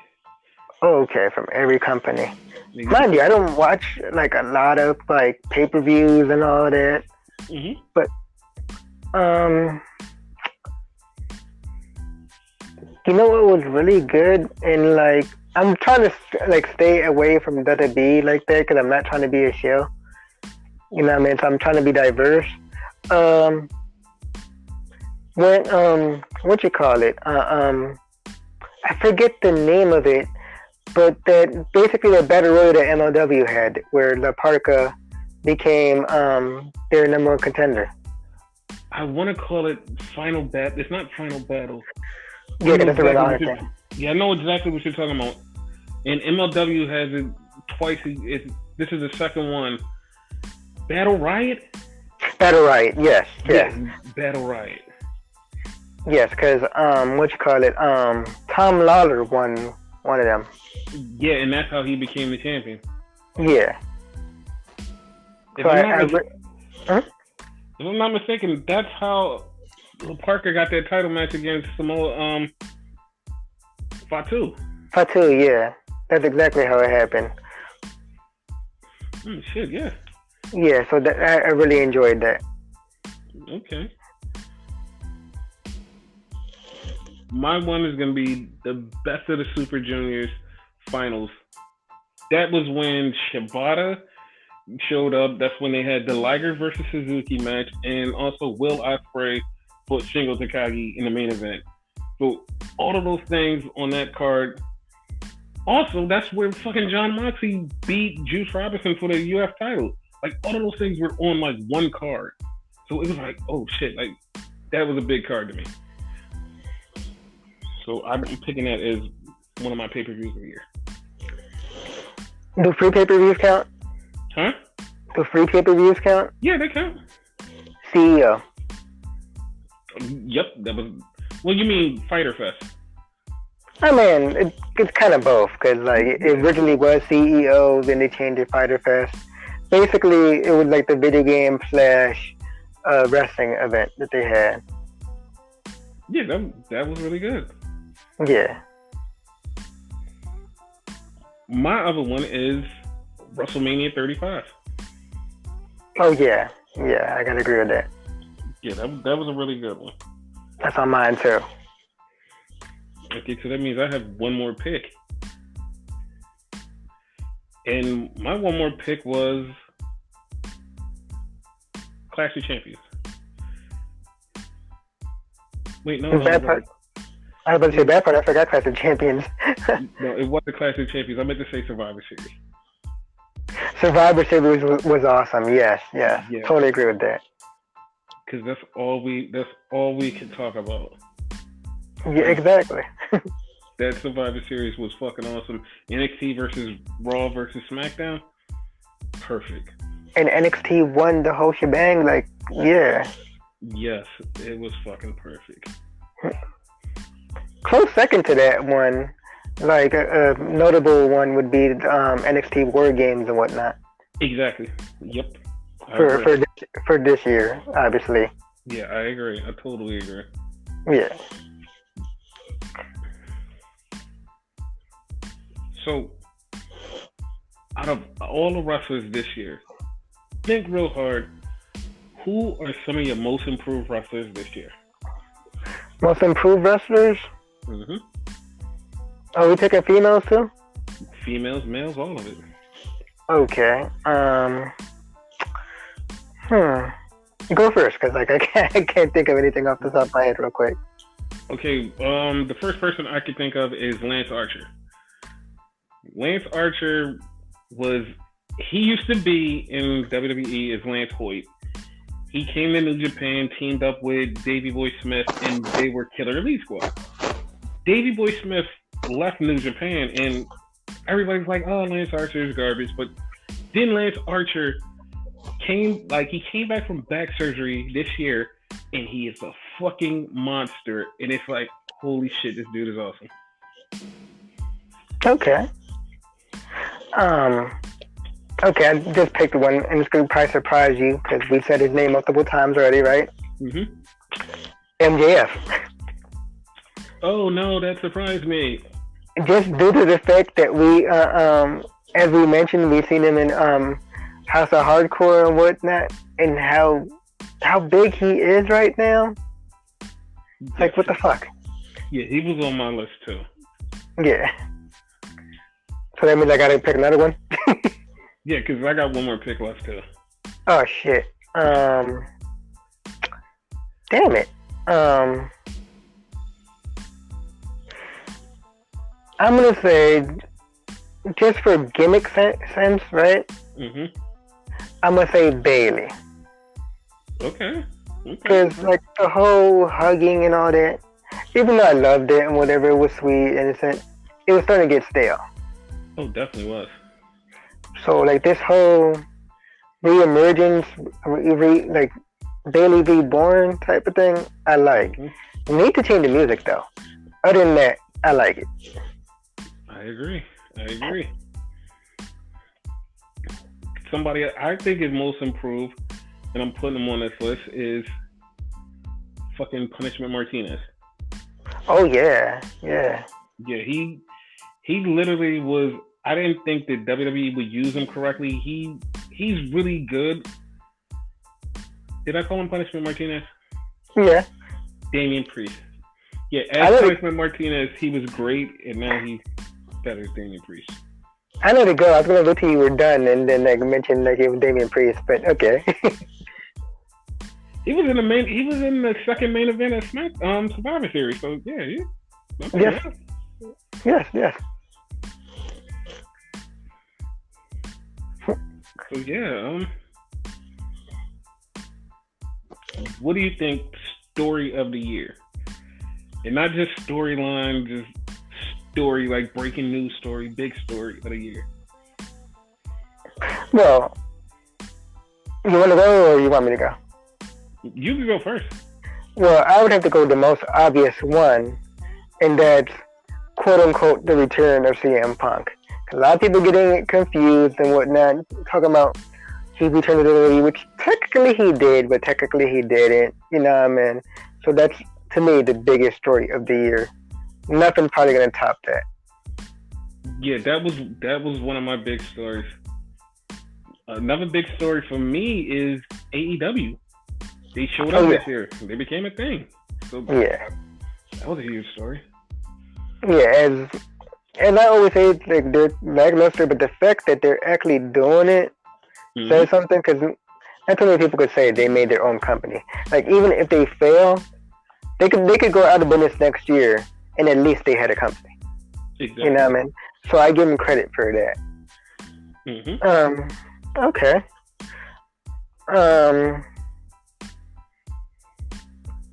Okay, from every company. Mind you, I don't watch like a lot of like pay-per-views and all that. But you know what was really good? And like, I'm trying to like stay away from WWE like that because I'm not trying to be a shill. You know what I mean? So I'm trying to be diverse. When what you call it? I forget the name of it, but that basically the battle royal that MLW had, where La Parka became their number one contender. I want to call it Final Battle. It's not Final Battle. Yeah, that's a Ring thing. Yeah, I know exactly what you're talking about. And MLW has it twice. This is the second one. Battle Riot? Battle Riot, yes. Battle Riot. Yes, because Tom Lawler won one of them. Yeah, and that's how he became the champion. Yeah. If So I'm not, huh? if I'm not mistaken, that's how Parker got that title match against Samoa Fatu. Fatu, yeah, that's exactly how it happened. Shit, yeah. Yeah, so I really enjoyed that. Okay. My one is gonna be the best of the Super Juniors finals. That was when Shibata showed up. That's when they had the Liger versus Suzuki match, and also Will Ospreay fought Shingo Takagi in the main event. So all of those things on that card. Also, that's where fucking John Moxley beat Juice Robinson for the UF title. Like all of those things were on like one card. So it was like, oh shit, like that was a big card to me. So I'm picking that as one of my pay-per-views of the year. Do free pay-per-views count? Huh? Do free pay-per-views count? Yeah, they count. CEO. Yep, that was. Well, you mean Fighter Fest? I mean, it's kind of both, because like it originally was CEO, then they changed it Fighter Fest. Basically, it was like the video game / wrestling event that they had. Yeah, that was really good. Yeah. My other one is WrestleMania 35. Oh yeah, I gotta agree with that. Yeah, that was a really good one. That's on mine too. Okay, so that means I have one more pick. And my one more pick was Clash of Champions. Wait, no. Bad part. I was about to say bad part. I forgot Clash of Champions. No, it wasn't Clash of Champions. I meant to say Survivor Series. Survivor Series was awesome. Yes, yeah, totally agree with that. Because that's all we can talk about. Yeah, exactly. That Survivor Series was fucking awesome. NXT versus Raw versus SmackDown, perfect. And NXT won the whole shebang. Like, yeah. Yes, it was fucking perfect. Close second to that one, like a notable one would be NXT War Games and whatnot. Exactly. Yep. For this year, obviously. Yeah, I agree. I totally agree. Yeah. So, out of all the wrestlers this year, think real hard. Who are some of your most improved wrestlers this year? Most improved wrestlers? Mm-hmm. Are we taking females too? Females, males, all of it. Okay. Go first, because like I can't think of anything off the top of my head real quick. Okay. The first person I could think of is Lance Archer. Lance Archer he used to be in WWE as Lance Hoyt. He came to New Japan, teamed up with Davey Boy Smith, and they were Killer Elite Squad. Davey Boy Smith left New Japan, and everybody's like, "Oh, Lance Archer is garbage." But then Lance Archer came back from back surgery this year, and he is a fucking monster. And it's like, holy shit, this dude is awesome. Okay. Okay, I just picked one, and it's going to probably surprise you, because we've said his name multiple times already, right? Mm-hmm. MJF. Oh, no, that surprised me. Just due to the fact that we, as we mentioned, we've seen him in House of Hardcore and whatnot, and how big he is right now. Yes. Like, what the fuck? Yeah, he was on my list, too. Yeah. So that means I gotta pick another one? Yeah, because I got one more pick left, too. Oh, shit. Damn it. I'm gonna say, just for gimmick sense, right? Mm-hmm. I'm gonna say Bailey. Okay. Because, like, the whole hugging and all that, even though I loved it and whatever, it was sweet, innocent, it was starting to get stale. Oh, definitely was. So, like, this whole re-emergence, like, Bailey reborn type of thing, I like. Mm-hmm. You need to change the music though. Other than that, I like it. I agree. Somebody I think is most improved, and I'm putting him on this list, is fucking Punishment Martinez. Oh yeah. Yeah, he literally was. I didn't think that WWE would use him correctly. He's really good. Did I call him Punishment Martinez? Yeah. Damian Priest. Yeah, as Punishment Martinez, he was great, and now he's better as Damian Priest. I know the girl. I was gonna wait till you were done and then mention it was Damian Priest, but okay. He was in the second main event of Survivor Series. So yeah. Yes. So yeah. What do you think? Story of the year, and not just storyline, just story, like breaking news story, big story of the year. Well, you want to go or you want me to go? You can go first. Well, I would have to go with the most obvious one, and that's quote unquote the return of CM Punk. A lot of people getting confused and whatnot, talking about he returned to WWE, which technically he did, but technically he didn't. You know what I mean? So that's, to me, the biggest story of the year. Nothing's probably gonna top that. Yeah, that was one of my big stories. Another big story for me is AEW. They showed up this year. They became a thing. So yeah, that was a huge story. Yeah, as I always say, like, they're lackluster, but the fact that they're actually doing it says something, because not too many people could say they made their own company. Like, even if they fail, they could go out of business next year, and at least they had a company. Exactly. You know what I mean? So I give them credit for that. Okay.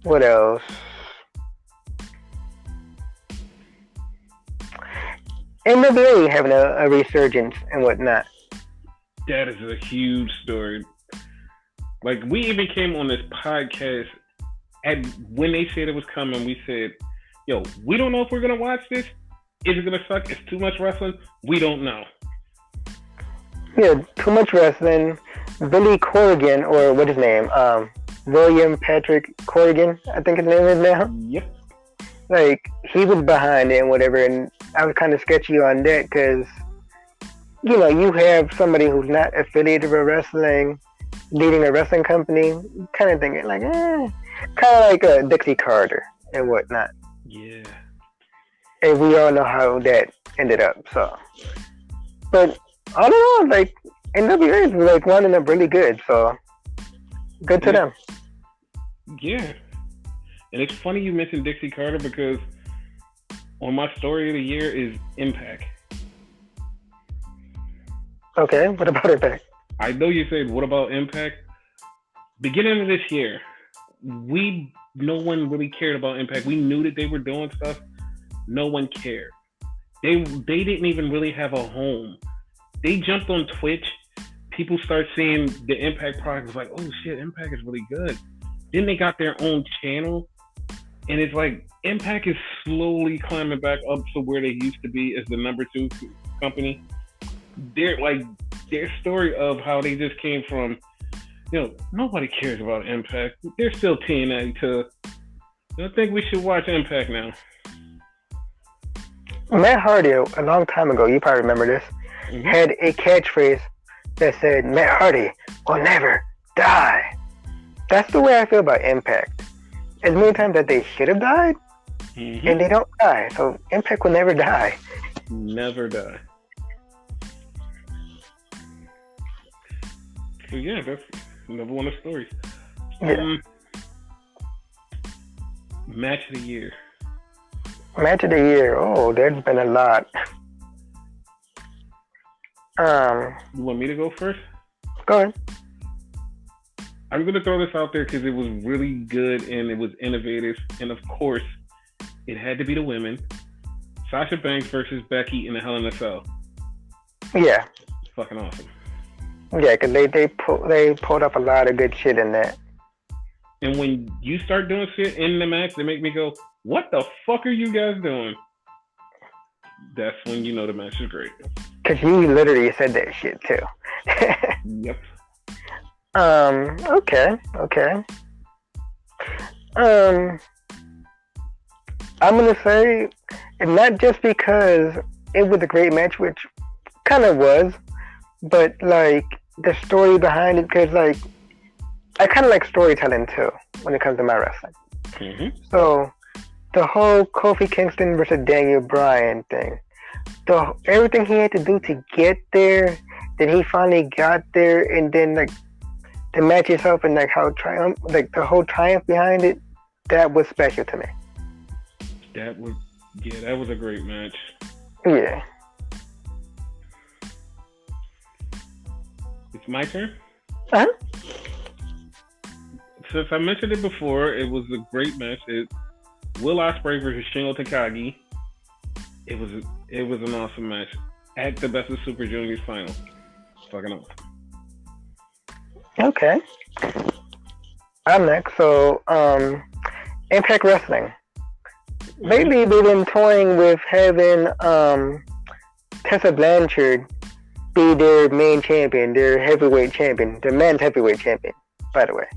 What else? NWA having a resurgence and whatnot. That is a huge story. Like, we even came on this podcast, and when they said it was coming, we said, yo, we don't know if we're going to watch this. Is it going to suck? It's too much wrestling? We don't know. Yeah, too much wrestling. Billy Corrigan, or what's his name? William Patrick Corrigan, I think his name is now. Yep. Like, he was behind it and whatever, and I was kind of sketchy on that because, you know, you have somebody who's not affiliated with wrestling leading a wrestling company, kind of thinking like, kind of like a Dixie Carter and whatnot. Yeah. And we all know how that ended up, so. But all in all, like, NWA is like winding up really good, so good to them. Yeah. And it's funny you mentioned Dixie Carter, because on my story of the year is Impact. Okay, what about Impact? I know you said, what about Impact? Beginning of this year, no one really cared about Impact. We knew that they were doing stuff. No one cared. They didn't even really have a home. They jumped on Twitch. People start seeing the Impact product. Was like, oh shit, Impact is really good. Then they got their own channel. And it's like, Impact is slowly climbing back up to where they used to be as the number 2 company. Their story of how they just came from, you know, nobody cares about Impact. They're still TNA to, I think we should watch Impact now. Matt Hardy, a long time ago, you probably remember this, had a catchphrase that said, Matt Hardy will never die. That's the way I feel about Impact. As many times that they should have died, and they don't die. So Impact will never die. Never die. So yeah, that's another one of the stories. Yeah. Match of the year. Match of the year. Oh, there's been a lot. You want me to go first? Go ahead. I'm going to throw this out there because it was really good and it was innovative. And of course, it had to be the women. Sasha Banks versus Becky in the Hell in a Cell. Yeah. It's fucking awesome. Yeah, because they pulled up a lot of good shit in that. And when you start doing shit in the match that make me go, what the fuck are you guys doing? That's when you know the match is great. Because you literally said that shit too. Yep. Okay. I'm gonna say, and not just because it was a great match, which kind of was, but like the story behind it, because like I kind of like storytelling too when it comes to my wrestling. Mm-hmm. So the whole Kofi Kingston versus Daniel Bryan thing, everything he had to do to get there, then he finally got there, and then like the match itself and like how like the whole triumph behind it, that was special to me. That was a great match. Yeah. It's my turn. Uh-huh. Since I mentioned it before, it was a great match. Will Ospreay versus Shingo Takagi. It was an awesome match at the Best of Super Juniors final. Fucking awesome. Okay. I'm next. So, Impact Wrestling. Lately, they've been toying with having Tessa Blanchard be their main champion, their heavyweight champion, their men's heavyweight champion, by the way.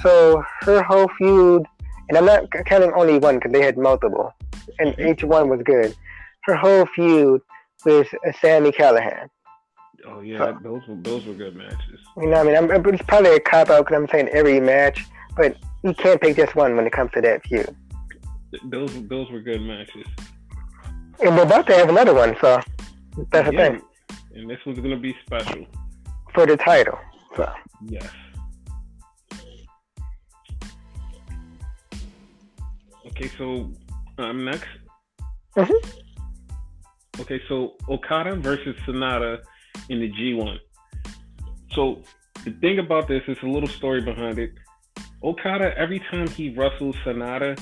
So, her whole feud, and I'm not counting only one because they had multiple, and each one was good. Her whole feud with Sami Callihan. Oh yeah, so, those were good matches. You know, what I mean, it's probably a cop out because I'm saying every match, but you can't pick just one when it comes to that feud. Those were good matches. And we're about to have another one, so that's the thing. And this one's gonna be special for the title. So yes. Okay, so I'm next. Mm-hmm. Okay, so Okada versus Sonata in the G1. So the thing about this is a little story behind it. Okada, every time he wrestles Sonata,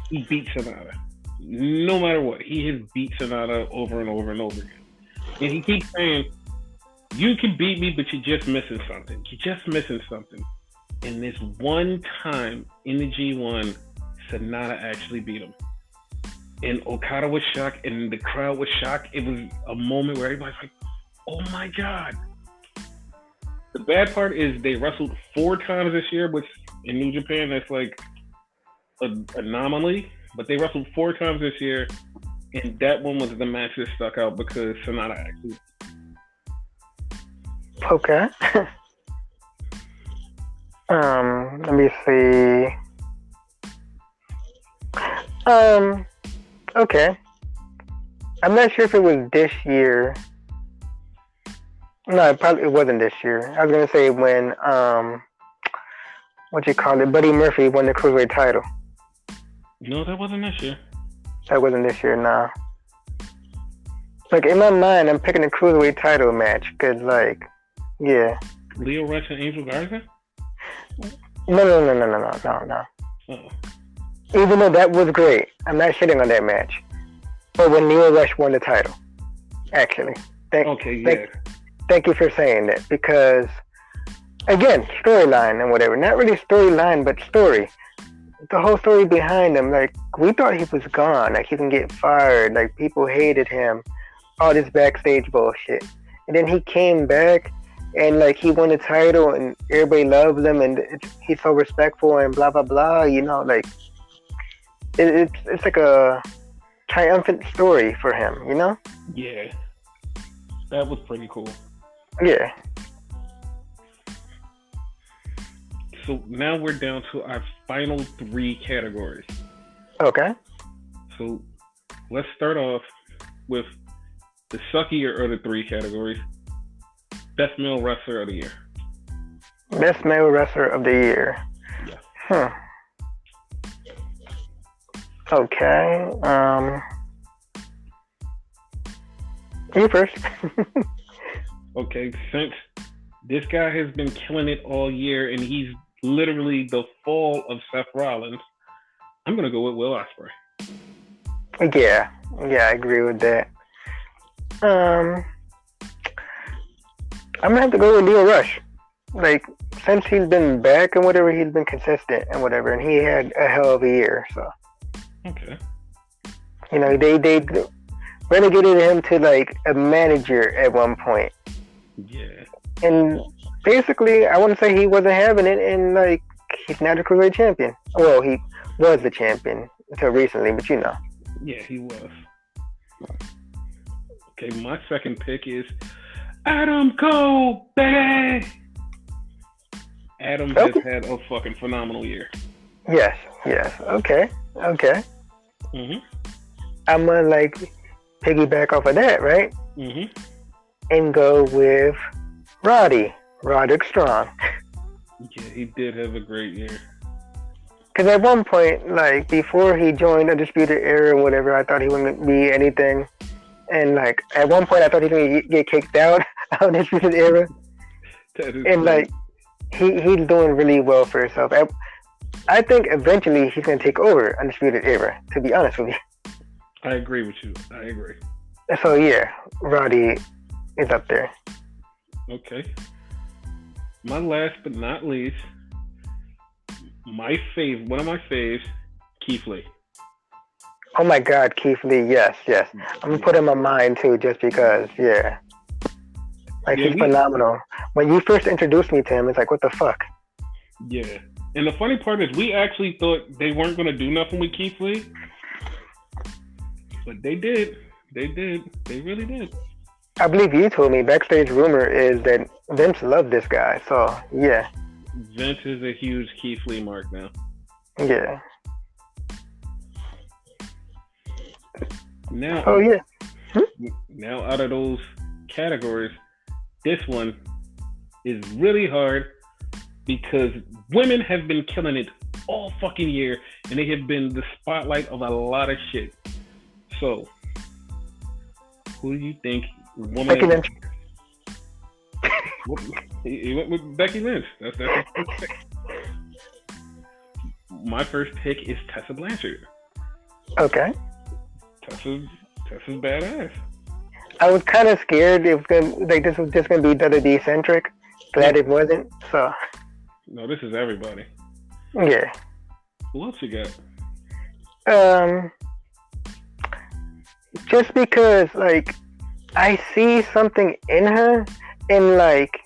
he beats Sonata. No matter what, he has beat Sonata over and over and over again. And he keeps saying, you can beat me, but you're just missing something. You're just missing something. And this one time in the G1, Sonata actually beat him. And Okada was shocked, and the crowd was shocked. It was a moment where everybody's like, oh my God. The bad part is they wrestled 4 times this year, which in New Japan, that's like an anomaly. But they wrestled 4 times this year, and that one was the match that stuck out because Sonata actually. Okay. Let me see. Okay. I'm not sure if it was this year. No, it wasn't this year. I was gonna say when Buddy Murphy won the Cruiserweight title. No, that wasn't this year. That wasn't this year, nah. Like, in my mind, I'm picking a Cruiserweight title match, because, like, yeah. Leo Rush and Angel Garza? No. Uh-oh. Even though that was great, I'm not shitting on that match. But when Leo Rush won the title, actually. Thank you for saying that, because, again, storyline and whatever. Not really storyline, but story. The whole story behind him, like, we thought he was gone, like, he can get fired, like, people hated him, all this backstage bullshit. And then he came back, and, like, he won the title, and everybody loves him, and he's so respectful, and blah, blah, blah, you know, like, it's like a triumphant story for him, you know? Yeah. That was pretty cool. Yeah. So now we're down to our final 3 categories. Okay. So let's start off with the suckier of the 3 categories. Best male wrestler of the year. Best male wrestler of the year. Yeah. Okay. You first. Okay, since this guy has been killing it all year and he's literally the fall of Seth Rollins, I'm going to go with Will Ospreay. Yeah, I agree with that. I'm going to have to go with Leo Rush. like since he's been back and whatever, he's been consistent and whatever, and he had a hell of a year. So Okay. you know, they relegated him to like a manager at one point, Yeah. and basically, I wouldn't say he wasn't having it, and like he's not a cruiserweight champion. Well, he was the champion until recently, but you know. Yeah, he was. Okay, my second pick is Adam Cole, baby. Adam has had a fucking phenomenal year. Yes. Okay. Mhm. I'm gonna like piggyback off of that, right? Mhm. And go with Roderick Strong. Yeah, he did have a great year. Because at one point, like before he joined Undisputed Era and whatever, I thought he wouldn't be anything. And like at one point, I thought he was gonna get kicked out of Undisputed Era. And like he's doing really well for himself. I think eventually he's gonna take over Undisputed Era. To be honest with you. I agree with you. I agree. So yeah, Roddy is up there. Okay. My last but not least, one of my faves, Keith Lee. Oh my God, Keith Lee, yes. I'm gonna put him in my mind too, just because, yeah. Like he's phenomenal. When you first introduced me to him, it's like, what the fuck? Yeah. And the funny part is we actually thought they weren't gonna do nothing with Keith Lee. But they did. They really did. I believe you told me backstage rumor is that Vince loved this guy, so yeah. Vince is a huge Keith Lee mark now. Yeah. Now, oh yeah. Now out of those categories, this one is really hard because women have been killing it all fucking year, and they have been the spotlight of a lot of shit. So, who do you think? Becky Lynch. He went with Becky Lynch. That's my first pick is Tessa Blanchard. Okay. Tessa's badass. I was kind of scared it was this was just gonna be WWE centric. Glad it wasn't. So. No, this is everybody. Yeah. Who else you got? Just because like I see something in her, and like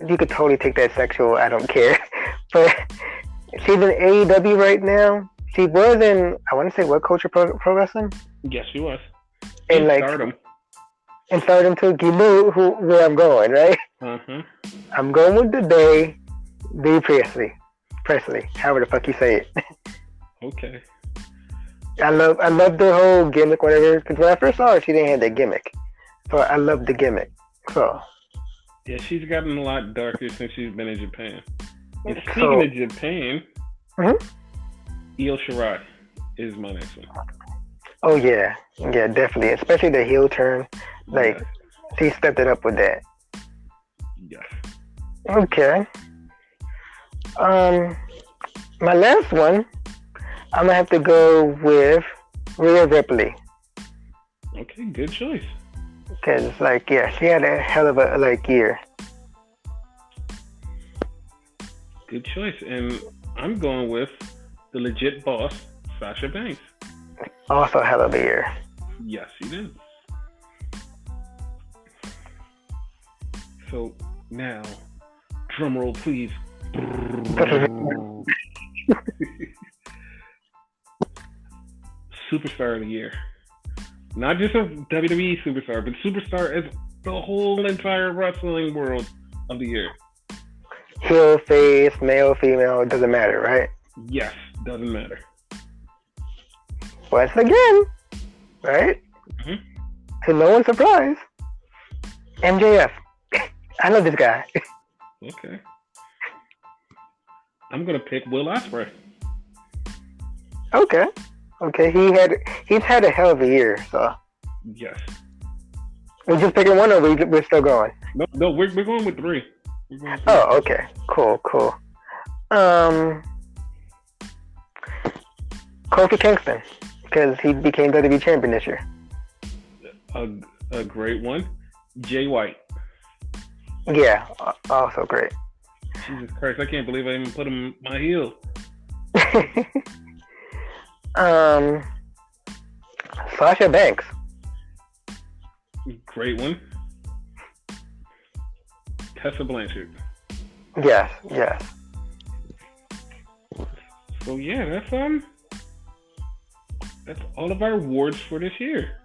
you could totally take that sexual. I don't care, but she's in AEW right now. She was in, I want to say, What Culture Pro Wrestling? Yes, she was. And like Stardom. And Stardom too. You knew where I'm going, right? Uh-huh. I'm going with the Bea Presley, however the fuck you say it. Okay. I love the whole gimmick, whatever. Because when I first saw her, she didn't have that gimmick, so I love the gimmick. So. Yeah, she's gotten a lot darker since she's been in Japan. And speaking of Japan, Io Shirai is my next one. Oh yeah, definitely. Especially the heel turn, like she stepped it up with that. Yes. Okay. My last one, I'm gonna have to go with Rhea Ripley. Okay, good choice. Because like she had a hell of a year. Good choice, and I'm going with the legit boss, Sasha Banks. Also a hell of a year. Yes, she did. So now, drum roll, please. Superstar of the year. Not just a WWE superstar, but superstar as the whole entire wrestling world of the year. Heel, face, male, female, it doesn't matter, right? Yes, doesn't matter. Once again, right? To no one's surprise, MJF. I love this guy. Okay. I'm gonna pick Will Ospreay. Okay. He's had a hell of a year, so. Yes. We're just picking one, or we're still going? No, we're going with three. Oh, okay. Cool. Kofi Kingston, because he became WWE champion this year. A great one. Jay White. Yeah, also great. Jesus Christ, I can't believe I even put him in my heel. um, Sasha Banks. Great one. Tessa Blanchard. Yes, yes. So yeah, that's all of our awards for this year.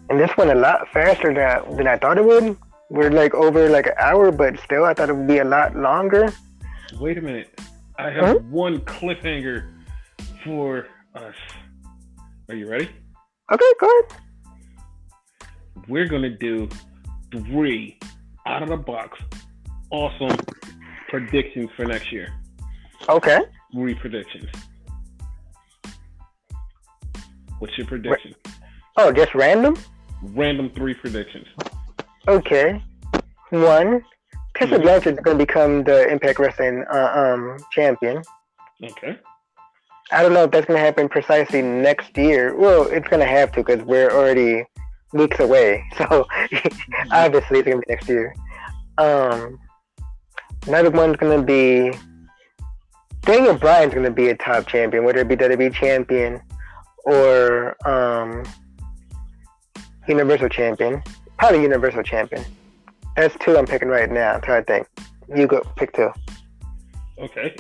And this went a lot faster than I thought it would. We're like over like an hour, but still, I thought it would be a lot longer. Wait a minute. I have one cliffhanger for us. Are you ready? Okay, go ahead. We're going to do 3 out of the box awesome predictions for next year. Okay. 3 predictions. What's your prediction? Oh, just random? Random 3 predictions. Okay. 1, Tessa Blanchard is going to become the Impact Wrestling champion. Okay. I don't know if that's going to happen precisely next year. Well, it's going to have to because we're already weeks away. So obviously it's going to be next year. Another one's going to be Daniel Bryan's going to be a top champion, whether it be WWE champion or Universal champion. Probably Universal champion. That's 2 I'm picking right now. I'm trying to think. You go pick 2. Okay.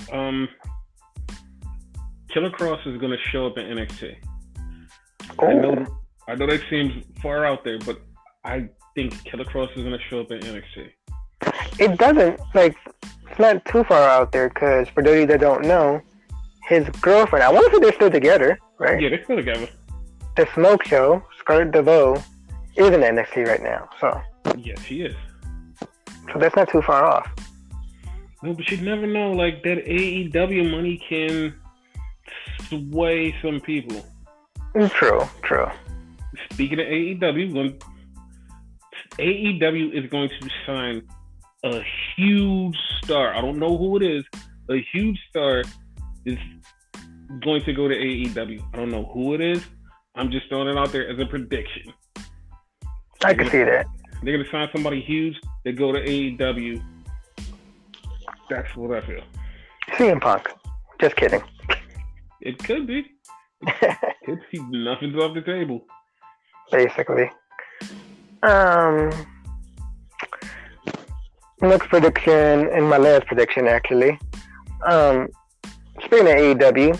Killer Cross is going to show up in NXT. Oh. I know that seems far out there, but I think Killer Cross is going to show up in NXT. It doesn't, like, it's not too far out there because for those of you that don't know, his girlfriend, I want to say they're still together, right? Yeah, they're still together. The Smoke Show, Scarlett DeVoe, is in NXT right now, so. Yeah, she is. So that's not too far off. No, but you never know. Like, that AEW money can sway some people. True. Speaking of AEW, AEW is going to sign a huge star. I don't know who it is. A huge star is going to go to AEW. I don't know who it is. I'm just throwing it out there as a prediction. I can see that. They're going to sign somebody huge. They go to AEW. That's what I feel. CM Punk. Just kidding. It could be. Could be. Nothing's off the table. Basically. Next prediction, and my last prediction actually. Speaking of AEW,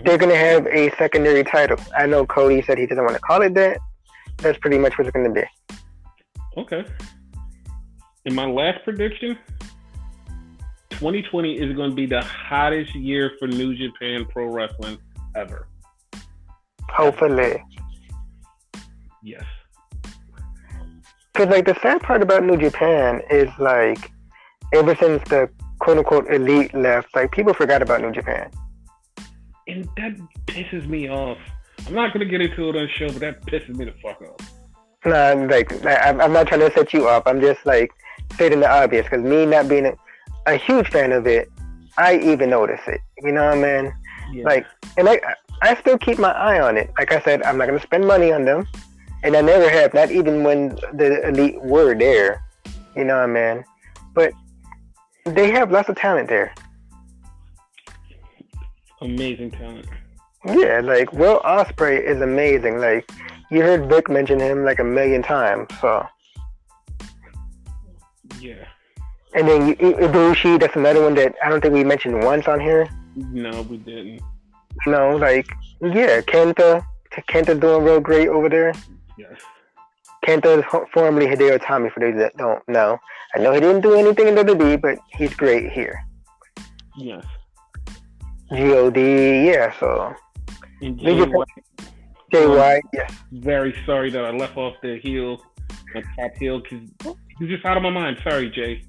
they're going to have a secondary title. I know Cody said he doesn't want to call it that. That's pretty much what it's going to be. Okay. And my last prediction, 2020 is going to be the hottest year for New Japan Pro Wrestling ever. Hopefully. Yes. Because, like, the sad part about New Japan is, like, ever since the quote-unquote elite left, like, people forgot about New Japan. And that pisses me off. I'm not going to get into it on the show, but that pisses me the fuck off. Nah, like, I'm not trying to set you up. I'm just, like, stating the obvious. Because me not being a huge fan of it, I even notice it. You know what I mean? Yeah. Like, and I still keep my eye on it. Like I said, I'm not going to spend money on them. And I never have, not even when the elite were there. You know what I mean? But they have lots of talent there. Amazing talent. Yeah, like, Will Ospreay is amazing. Like, you heard Vic mention him like a million times, so. Yeah. And then Ibushi, that's another one that I don't think we mentioned once on here. No, we didn't. No, like, yeah, Kenta doing real great over there. Yes. Kenta is formerly Hideo Itami, for those that don't know. I know he didn't do anything in WWE, but he's great here. Yes. G.O.D., yeah, so. And Jay White, yes. Very sorry that I left off the heel, my top heel, because he's just out of my mind. Sorry, Jay.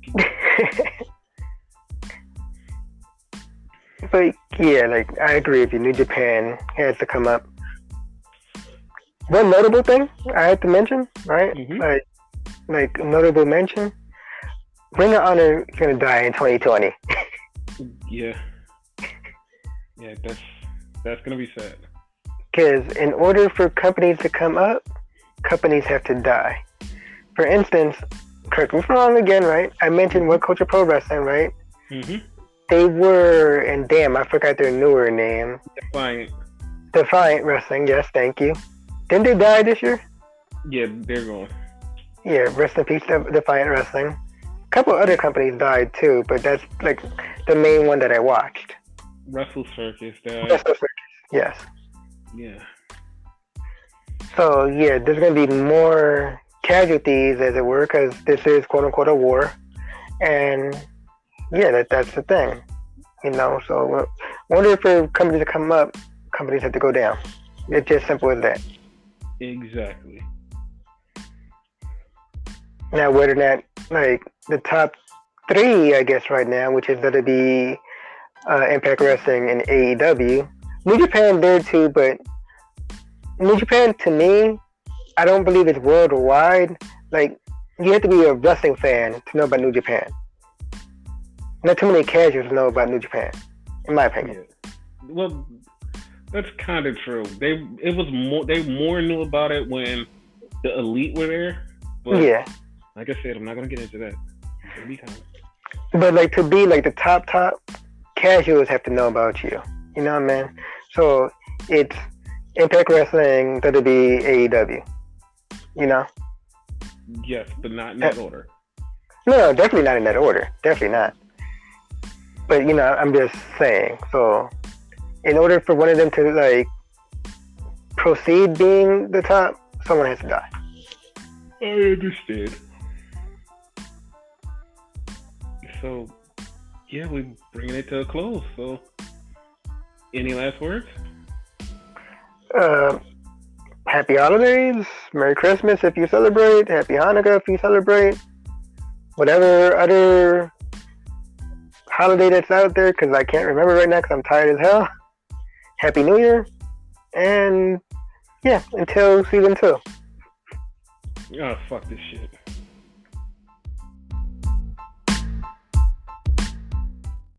But yeah, like, I agree with you. New Japan has to come up. One notable thing I have to mention, right? Mm-hmm. Like notable mention. Ring of Honor is gonna die in 2020. Yeah. Yeah, that's gonna be sad. Because in order for companies to come up, companies have to die. For instance, correct me if I'm wrong again, right? I mentioned What Culture Pro Wrestling, right? Mm-hmm. They were, and damn, I forgot their newer name. Defiant. Defiant Wrestling, yes, thank you. Didn't they die this year? Yeah, they're going. Yeah, rest in peace, Defiant Wrestling. A couple other companies died too, but that's like the main one that I watched. Wrestle Circus died. Wrestle Circus, yes. Yeah. So yeah, there's gonna be more casualties, as it were, because this is quote unquote a war, and yeah, that's the thing, you know. So wonder for companies to come up, companies have to go down. It's just simple as that. Exactly. Now, whether or not like the top three, I guess right now, which is gonna be Impact Wrestling and AEW, New Japan there too, but New Japan to me, I don't believe it's worldwide. Like you have to be a wrestling fan to know about New Japan. Not too many casuals know about New Japan, in my opinion. Yeah. Well, that's kind of true. They more knew about it when the Elite were there. But yeah. Like I said, I'm not gonna get into that. But like to be like the top, casuals have to know about you. You know what I mean? So it's Impact Wrestling, WWE, AEW. You know? Yes, but not in that order. No, definitely not in that order. Definitely not. But you know, I'm just saying. So, in order for one of them to like proceed being the top, someone has to die. I understand. So, yeah, we're bringing it to a close. So, any last words? Happy holidays, Merry Christmas if you celebrate, Happy Hanukkah if you celebrate, whatever other holiday that's out there, because I can't remember right now because I'm tired as hell. Happy New Year, and yeah, until season 2. Oh, fuck this shit.